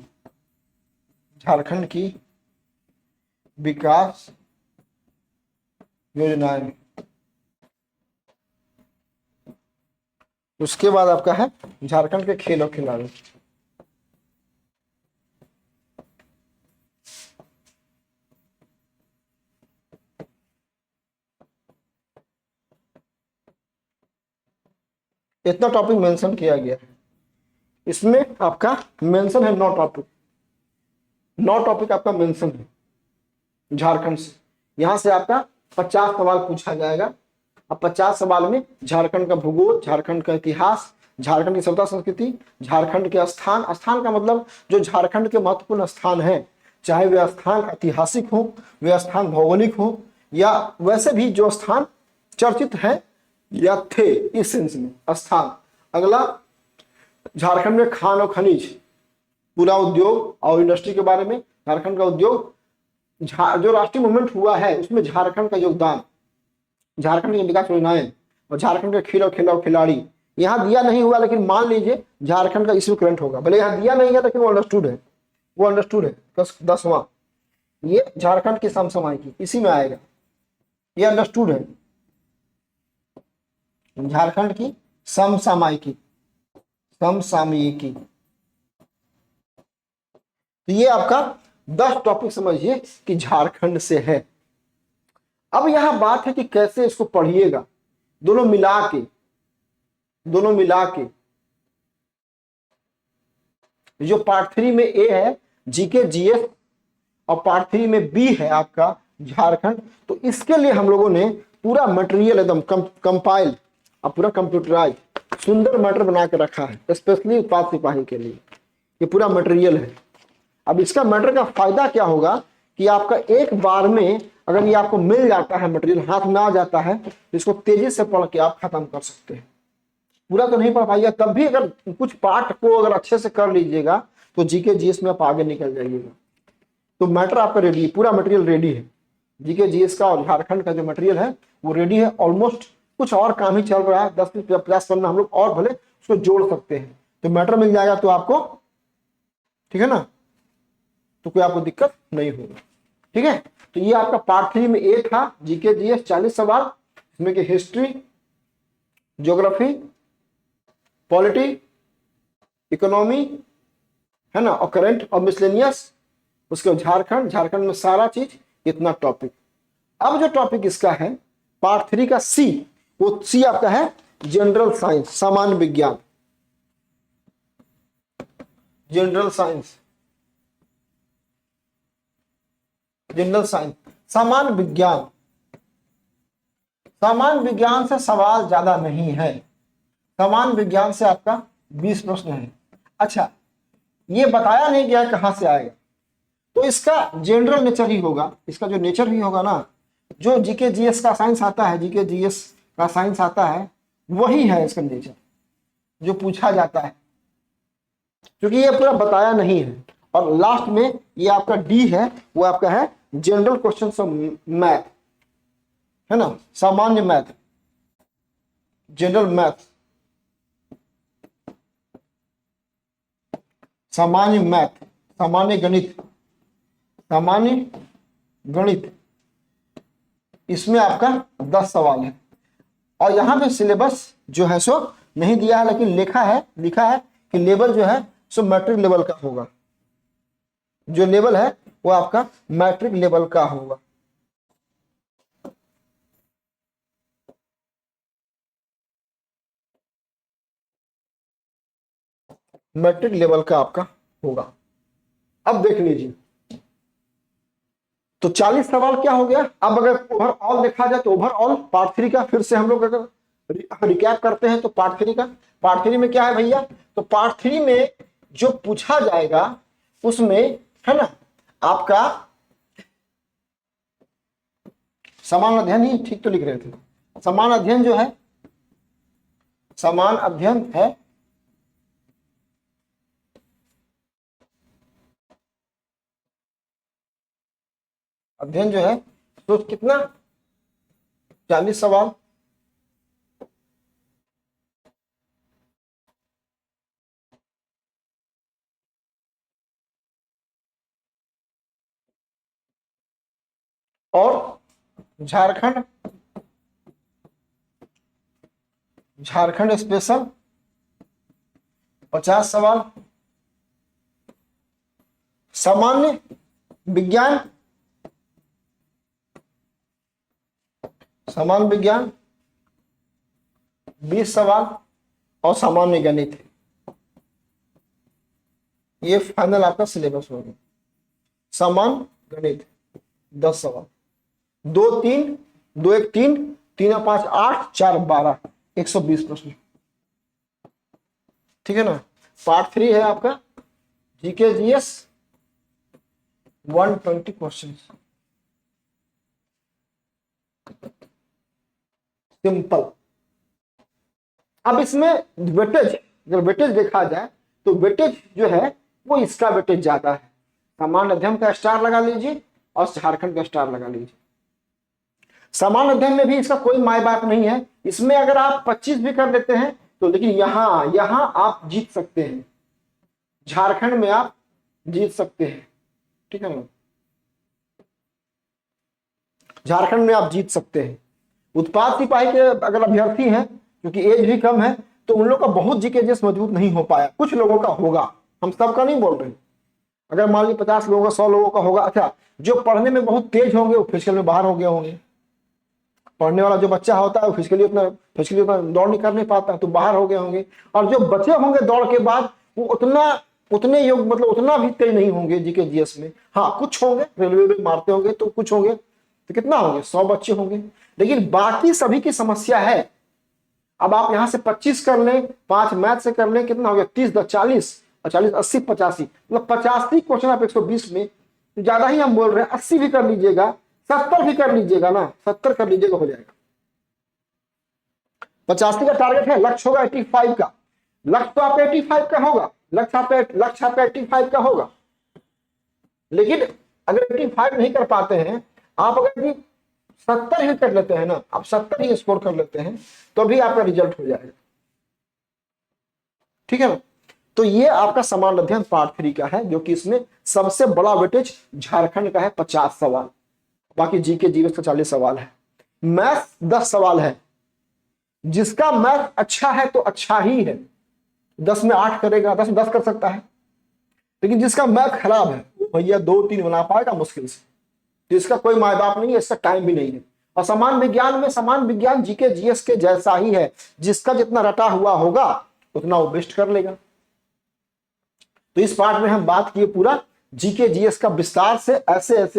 झारखंड की विकास योजनाएं। उसके बाद आपका है झारखंड के खेल और खिलाड़ी। इतना टॉपिक मेंशन किया गया है। इसमें आपका मेंशन है 9 टॉपिक, 9 टॉपिक आपका मेंशन है झारखंड से। यहां से आपका 50 सवाल पूछा जाएगा। अब 50 सवाल में झारखंड का भूगोल, झारखंड का इतिहास, झारखंड की सभ्यता संस्कृति, झारखंड के स्थान, स्थान का मतलब जो झारखंड के महत्वपूर्ण स्थान है, चाहे वे स्थान ऐतिहासिक हो, वे स्थान भौगोलिक हो, या वैसे भी जो स्थान चर्चित है या थे, इस सेंस में स्थान। अगला झारखंड में खान और खनिज, पूरा उद्योग और इंडस्ट्री के बारे में, झारखंड का उद्योग, जो राष्ट्रीय मूवमेंट हुआ है उसमें झारखंड का योगदान, झारखंड की विकास योजनाएं, और झारखंड का खेल और खिलाड़ी यहाँ दिया नहीं हुआ, लेकिन मान लीजिए झारखंड का इसमें करंट होगा, भले यहाँ दिया नहीं है लेकिन वो अंडरस्टूड है, वो अंडरस्टूड है। 10वां ये झारखंड की समसामयिकी इसी में आएगा, ये अंडरस्टूड है, झारखंड की समसामयिकी, समसामयिकी। तो ये आपका 10 टॉपिक समझिए कि झारखंड से है। अब यहां बात है कि कैसे इसको पढ़िएगा, दोनों मिला के जो पार्ट 3 में ए है जीके जीएस और पार्ट 3 में बी है आपका झारखंड। तो इसके लिए हम लोगों ने पूरा मटेरियल एकदम कंपाइल और पूरा कंप्यूटराइज सुंदर मैटर बना के रखा है, स्पेशली उत्पाद सिपाही के लिए ये पूरा मटेरियल है। अब इसका मैटर का फायदा क्या होगा कि आपका एक बार में अगर ये आपको मिल जाता है, मटेरियल हाथ में आ जाता है, तो इसको तेजी से पढ़ के आप खत्म कर सकते हैं। पूरा तो नहीं पढ़ पाइएगा, तब भी अगर कुछ पार्ट को अगर अच्छे से कर लीजिएगा तो जीके जीएस में आप आगे निकल जाइएगा। तो मैटर आपका रेडी है, पूरा मटेरियल रेडी है, जीके जीएस का और झारखंड का जो मटेरियल है वो रेडी है। ऑलमोस्ट कुछ और काम ही चल रहा है, 10 से 50 पन्ना हम लोग और भले उसको जोड़ सकते हैं, तो मैटर मिल जाएगा तो आपको, ठीक है ना, तो कोई आपको दिक्कत नहीं होगी। ठीक है, तो ये आपका पार्ट 3 में ए था, जीके जीएस 40 सवाल, इसमें कि हिस्ट्री, ज्योग्राफी, पॉलिटी, इकोनॉमी, है ना, और करंट और मिसलेनियस, उसके झारखंड में सारा चीज, इतना टॉपिक। अब जो टॉपिक इसका है पार्ट 3 का सी, वो सी आपका है जनरल साइंस, सामान्य विज्ञान, जनरल साइंस, सामान्य विज्ञान। सामान्य विज्ञान से सवाल ज्यादा नहीं है, सामान्य विज्ञान से आपका 20 प्रश्न है। अच्छा, ये बताया नहीं गया कहां से आएगा, तो इसका जनरल नेचर ही होगा, इसका जो नेचर ही होगा ना, जो जीके जीएस का साइंस आता है, जीके जीएस का साइंस आता है वही है इसका नेचर जो पूछा जाता है, क्योंकि ये पूरा बताया नहीं है। और लास्ट में ये आपका डी है, वो आपका है जनरल क्वेश्चन ऑफ मैथ, है ना, सामान्य मैथ, जनरल मैथ, सामान्य मैथ, सामान्य गणित, इसमें आपका 10 सवाल है। और यहां पे सिलेबस जो है सो नहीं दिया है, लेकिन लिखा है कि लेवल जो है सो मैट्रिक लेवल का होगा, जो लेवल है वो आपका मैट्रिक लेवल का होगा। मैट्रिक लेवल का आपका होगा। अब देख लीजिए, तो 40 सवाल क्या हो गया। अब अगर ओवरऑल देखा जाए तो ओवरऑल पार्ट 3 का फिर से हम लोग अगर रिकैप करते हैं तो पार्ट 3 में क्या है भैया, तो पार्ट 3 में जो पूछा जाएगा उसमें, है ना, आपका समान अध्ययन ही ठीक तो लिख रहे थे, समान अध्ययन जो है, समान अध्ययन है अध्ययन जो है तो कितना 40 सवाल। और झारखंड स्पेशल 50 सवाल। सामान्य विज्ञान 20 सवाल और सामान्य गणित, ये फाइनल आपका सिलेबस होगा। सामान्य गणित 10 सवाल, 2 3 2 1 3 3 5 8 4 12 120 प्रश्न। ठीक है ना। पार्ट 3 है आपका जीके जीएस 120 क्वेश्चन, सिंपल। अब इसमें वेटेज, अगर वेटेज देखा जाए तो वेटेज जो है वो इसका वेटेज ज्यादा है। सामान्य अध्ययन का स्टार लगा लीजिए और झारखंड का स्टार लगा लीजिए। सामान्य अध्ययन में भी इसका कोई माय बाप नहीं है। इसमें अगर आप 25 भी कर लेते हैं तो, लेकिन यहां आप जीत सकते हैं, झारखंड में आप जीत सकते हैं, ठीक है ना, झारखंड में आप जीत सकते हैं। उत्पाद सिपाही के अगर अभ्यर्थी हैं, क्योंकि एज भी कम है, तो उन लोगों का बहुत जीके जीएस मजबूत नहीं हो पाया, कुछ लोगों का होगा, हम सबका नहीं बोल रहे। अगर मान ली 50 लोगों का, 100 लोगों का होगा। अच्छा, जो पढ़ने में बहुत तेज होंगे वो फिजिकल में बाहर हो गए होंगे। पढ़ने वाला जो बच्चा होता है वो फिजिकली उतना दौड़ नहीं कर नहीं पाता, तो बाहर हो गए होंगे। और जो बचे होंगे दौड़ के बाद, वो उतने योग मतलब उतना भी तेज नहीं होंगे जीके जीएस में। हाँ, कुछ होंगे, रेलवे में मारते होंगे तो कुछ होंगे, तो कितना होंगे, 100 बच्चे होंगे। लेकिन बाकी सभी की समस्या है। अब आप यहां से 25 कर लें, 5 मैथ से कर लें, कितना हो गया, 30 10 40 और 40 80 85, मतलब 85 क्वेश्चन आप 120 में, ज्यादा ही हम बोल रहे हैं। 80 भी कर लीजिएगा, 70 भी कर लीजिएगा ना, 70 कर लीजिएगा, हो जाएगा। 85 का टारगेट है, लक्ष्य होगा 85 का। लक्ष्य तो आपका 85 का होगा, लक्ष्य आपका 85 का होगा। लेकिन अगर 85 नहीं कर पाते हैं आप, अगर 70 ही कर लेते हैं ना, आप 70 ही स्कोर कर लेते हैं, तो भी आपका रिजल्ट हो जाएगा, ठीक है ना। तो ये आपका समान अध्ययन पार्ट 3 का है, जो कि इसमें सबसे बड़ा वेटेज झारखंड का है, 50 सवाल। बाकी जीके जीएस का 40 सवाल है। मैथ 10 सवाल है। जिसका मैथ अच्छा है तो अच्छा ही है, 10 में 8 करेगा, 10 में 10 कर सकता है। लेकिन जिसका मैथ खराब है, भैया 2-3 बना पाएगा मुश्किल से, जिसका कोई माय बाप नहीं है, इसका टाइम भी नहीं है। और समान विज्ञान जीके जीएस के जैसा ही है, जिसका जितना रटा हुआ होगा उतना वो बेस्ट कर लेगा। तो इस पार्ट में हम बात किए पूरा जीके जीएस का विस्तार से,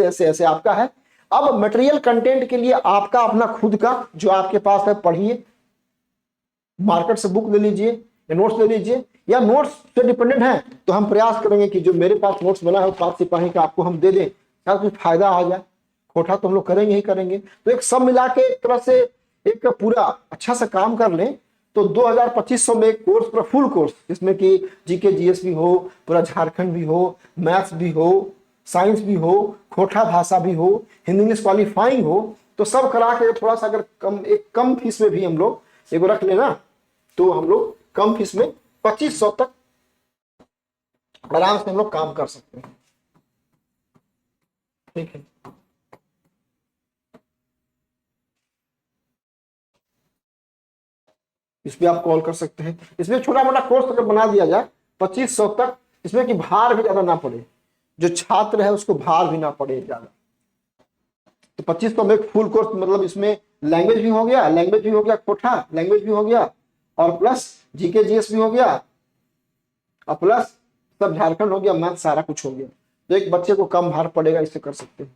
ऐसे आपका है। अब मटेरियल कंटेंट के लिए आपका अपना खुद का जो आपके पास है, पढ़िए, मार्केट से बुक ले लीजिए या नोट्स ले लीजिए, या नोट्स से डिपेंडेंट है तो हम प्रयास करेंगे कि जो मेरे पास नोट्स बना है उत्पाद सिपाही का आपको हम दे दें, शायद कुछ फायदा आ जाए। खोटा तो हम लोग करेंगे ही करेंगे। तो एक सब मिला के एक तरह से एक पूरा अच्छा सा काम कर लें तो 2200 में एक कोर्स, पूरा फुल कोर्स, जिसमें कि जीके जीएस भी हो, पूरा झारखंड भी हो, मैथ्स भी हो, साइंस भी हो, खोटा भाषा भी हो, हिंदी इंग्लिश क्वालिफाइंग हो, तो सब करा के थोड़ा सा अगर कम फीस में भी हम लोग एगो रख लेना, तो हम लोग कम फीस में 2500 तक आराम से हम लोग काम कर सकते हैं, ठीक है। इस पे आप कॉल कर सकते हैं। इसमें छोटा मोटा कोर्स अगर बना दिया जाए 2500 तक, इसमें कि भार भी ज्यादा ना पड़े, जो छात्र है उसको भार भी ना पड़े ज्यादा। तो 2500 में फुल कोर्स, मतलब इसमें लैंग्वेज भी हो गया, कोठा लैंग्वेज भी हो गया, और प्लस जीके जीएस भी हो गया, और प्लस सब झारखंड हो गया, मैथ सारा कुछ हो गया। तो एक बच्चे को कम भार पड़ेगा, इससे कर सकते हैं।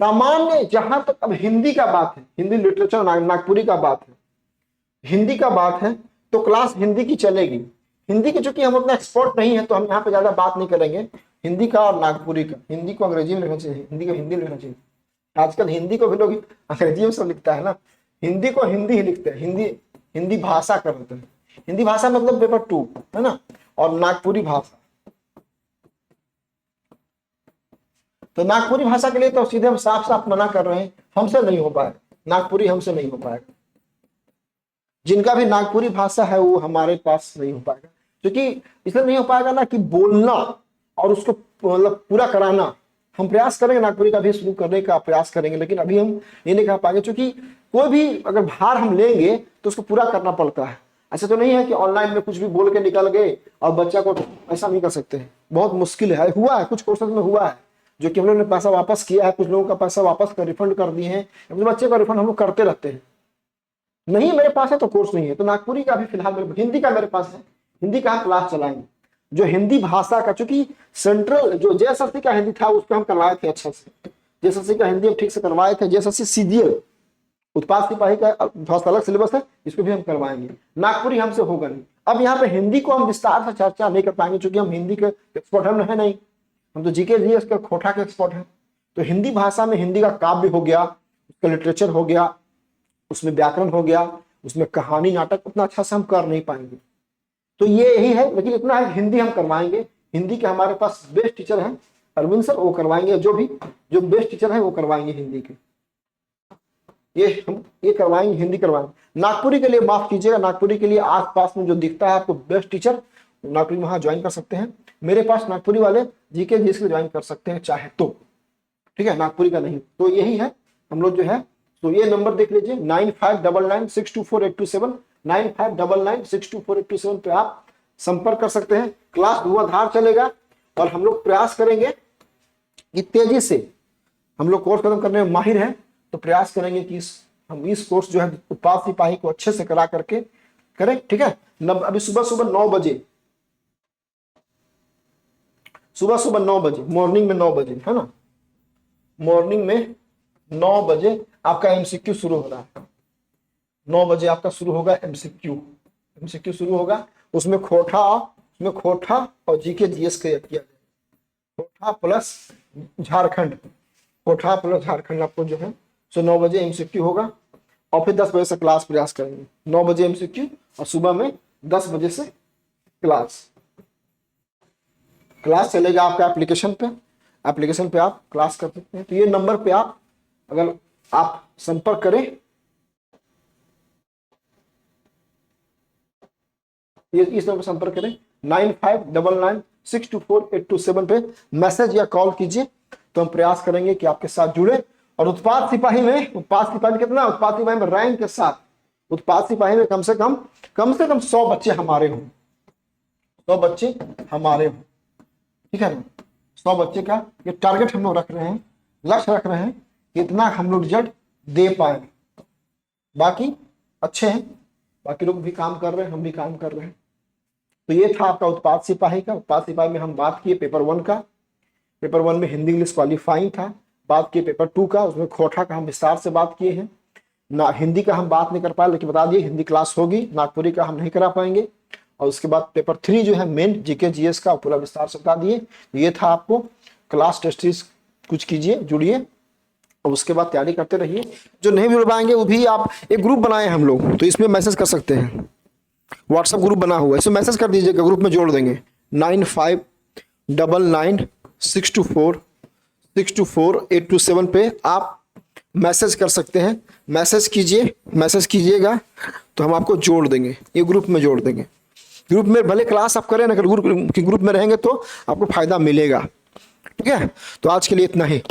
सामान्य जहां तक अब हिंदी का बात है, हिंदी लिटरेचर नागपुरी का बात है, हिंदी का बात है, तो क्लास हिंदी की चलेगी। हिंदी की चूंकि हम उतना एक्सपर्ट नहीं है तो हम यहाँ पे ज्यादा बात नहीं करेंगे। हिंदी का और नागपुरी का, हिंदी को अंग्रेजी में लिखना चाहिए, हिंदी को हिंदी में लिखना चाहिए। आजकल हिंदी को भी लोग अंग्रेजी में सब लिखता है ना, हिंदी को हिंदी ही लिखते हैं, हिंदी भाषा कर देते हैं। हिंदी भाषा मतलब पेपर 2 है ना, और नागपुरी भाषा। तो नागपुरी भाषा के लिए तो सीधे हम साफ साफ मना कर रहे हैं, हमसे नहीं हो पाएगा, नागपुरी हमसे नहीं हो पाएगा। जिनका भी नागपुरी भाषा है वो हमारे पास नहीं हो पाएगा, क्योंकि इसलिए नहीं हो पाएगा ना कि बोलना और उसको मतलब पूरा कराना, हम प्रयास करेंगे नागपुरी का भी शुरू करने का प्रयास करेंगे, लेकिन अभी हम ये नहीं कर पाएंगे, क्योंकि कोई भी अगर भार हम लेंगे तो उसको पूरा करना पड़ता है। ऐसा तो नहीं है कि ऑनलाइन में कुछ भी बोल के निकल गए और बच्चा को, ऐसा नहीं कर सकते हैं, बहुत मुश्किल है। हुआ है कुछ कोर्सेज में, हुआ है जो कि हम लोग ने पैसा वापस किया है, कुछ लोगों का पैसा वापस कर रिफंड कर दिए हैं, अपने बच्चे का रिफंड हम लोग करते रहते हैं। नहीं मेरे पास है तो कोर्स नहीं है, तो नागपुरी का भी फिलहाल हिंदी का मेरे पास है, हिंदी का क्लास चलाएंगे। जो हिंदी भाषा का, चूंकि सेंट्रल जो जेएसएससी का हिंदी था उसको हम करवाए थे अच्छा से, जेएसएससी का हिंदी हम ठीक से करवाए थे। जेएसएससी सीजीएल उत्पाद सिपाही का थोड़ा सा अलग सिलेबस है, इसको भी हम करवाएंगे। नागपुरी हमसे होगा नहीं। अब यहाँ पे हिंदी को हम विस्तार से चर्चा नहीं कर पाएंगे, क्योंकि हम हिंदी के एक्सपर्ट हम है नहीं, हम तो जीके जीएस के खोटा के एक्सपर्ट हैं। तो हिंदी भाषा में हिंदी का काव्य हो गया, उसका लिटरेचर हो गया, उसमें व्याकरण हो गया, उसमें कहानी नाटक, उतना अच्छा से हम कर नहीं पाएंगे। तो ये यही है, लेकिन इतना है हिंदी हम करवाएंगे। हिंदी के हमारे पास बेस्ट टीचर हैं अरविंद सर, वो करवाएंगे, जो बेस्ट टीचर है वो करवाएंगे हिंदी के। ये करवाएंगे, हिंदी करवाएंगे। नागपुरी के लिए माफ कीजिएगा, नागपुरी के लिए आसपास में जो दिखता है आपको बेस्ट टीचर, नागपुरी वहां ज्वाइन कर सकते हैं। मेरे पास नागपुरी वाले जीके जीएस के ज्वाइन कर सकते हैं चाहे तो, ठीक है, नागपुरी का नहीं। तो यही है हम लोग जो है, तो ये नंबर देख लीजिए 9599624827, 9599624827 पे आप संपर्क कर सकते हैं। क्लास धुआंधार चलेगा और हम लोग प्रयास करेंगे कि तेजी से, हम लोग कोर्स खत्म करने में माहिर हैं, तो प्रयास करेंगे कि हम इस कोर्स जो है उत्पाद सिपाही को अच्छे से करा करके करें, ठीक है। अभी सुबह 9 बजे, सुबह 9 बजे, मॉर्निंग में 9 बजे, है ना, मॉर्निंग में 9 बजे आपका एमसीक्यू शुरू हो रहा है। 9 बजे आपका शुरू होगा एमसीक्यू शुरू होगा। उसमें खोटा और जीके जीएस किया जाएगा। खोटा प्लस झारखंड आपको जो है सो 9 बजे एमसीक्यू होगा और फिर 10 बजे से क्लास प्रयास करेंगे। 9 बजे एमसीक्यू और सुबह में 10 बजे से क्लास चलेगा आपका एप्लीकेशन पे आप क्लास कर सकते हैं। तो ये नंबर पे आप अगर आप संपर्क करें, ये इस नंबर पर संपर्क करें 9599624827 पे मैसेज या कॉल कीजिए, तो हम प्रयास करेंगे कि आपके साथ जुड़े। और उत्पाद सिपाही में कितना, उत्पाद सिपाही में रैंक के साथ, उत्पाद सिपाही में कम से कम 100 बच्चे हमारे हों, 100 बच्चे हमारे हों, ठीक है ना। 100 बच्चे का ये टारगेट हम लोग रख रहे हैं, लक्ष्य रख रहे हैं कि इतना हम लोग रिजल्ट दे पाए। बाकी अच्छे हैं, बाकी लोग भी काम कर रहे हैं, हम भी काम कर रहे हैं। तो ये था आपका उत्पाद सिपाही का। उत्पाद सिपाही में हम बात किए पेपर 1 का। पेपर 1 में हिंदी इंग्लिश क्वालिफाइंग था। बात किए पेपर 2 का, उसमें खोटा का हम विस्तार से बात किए हैं ना। हिंदी का हम बात नहीं कर पाए, लेकिन बता दिए हिंदी क्लास होगी। नागपुरी का हम नहीं करा पाएंगे। और उसके बाद पेपर 3 जो है मेन जीके जीएस का, पूरा विस्तार से बता दिए। ये था आपको क्लास टेस्ट सीरीज, कुछ कीजिए, जुड़िए और उसके बाद तैयारी करते रहिए। जो नहीं जुड़ पाएंगे वो भी आप, एक ग्रुप बनाए हम लोग, तो इसमें मैसेज कर सकते हैं। व्हाट्सएप ग्रुप बना हुआ है, इसमें मैसेज कर दीजिएगा, ग्रुप में जोड़ देंगे। 9599624827 पे आप मैसेज कर सकते हैं। मैसेज कीजिएगा तो हम आपको जोड़ देंगे, ये ग्रुप में जोड़ देंगे। ग्रुप में भले क्लास आप करें ना, अगर ग्रुप में रहेंगे तो आपको फायदा मिलेगा, ठीक है। तो आज के लिए इतना ही।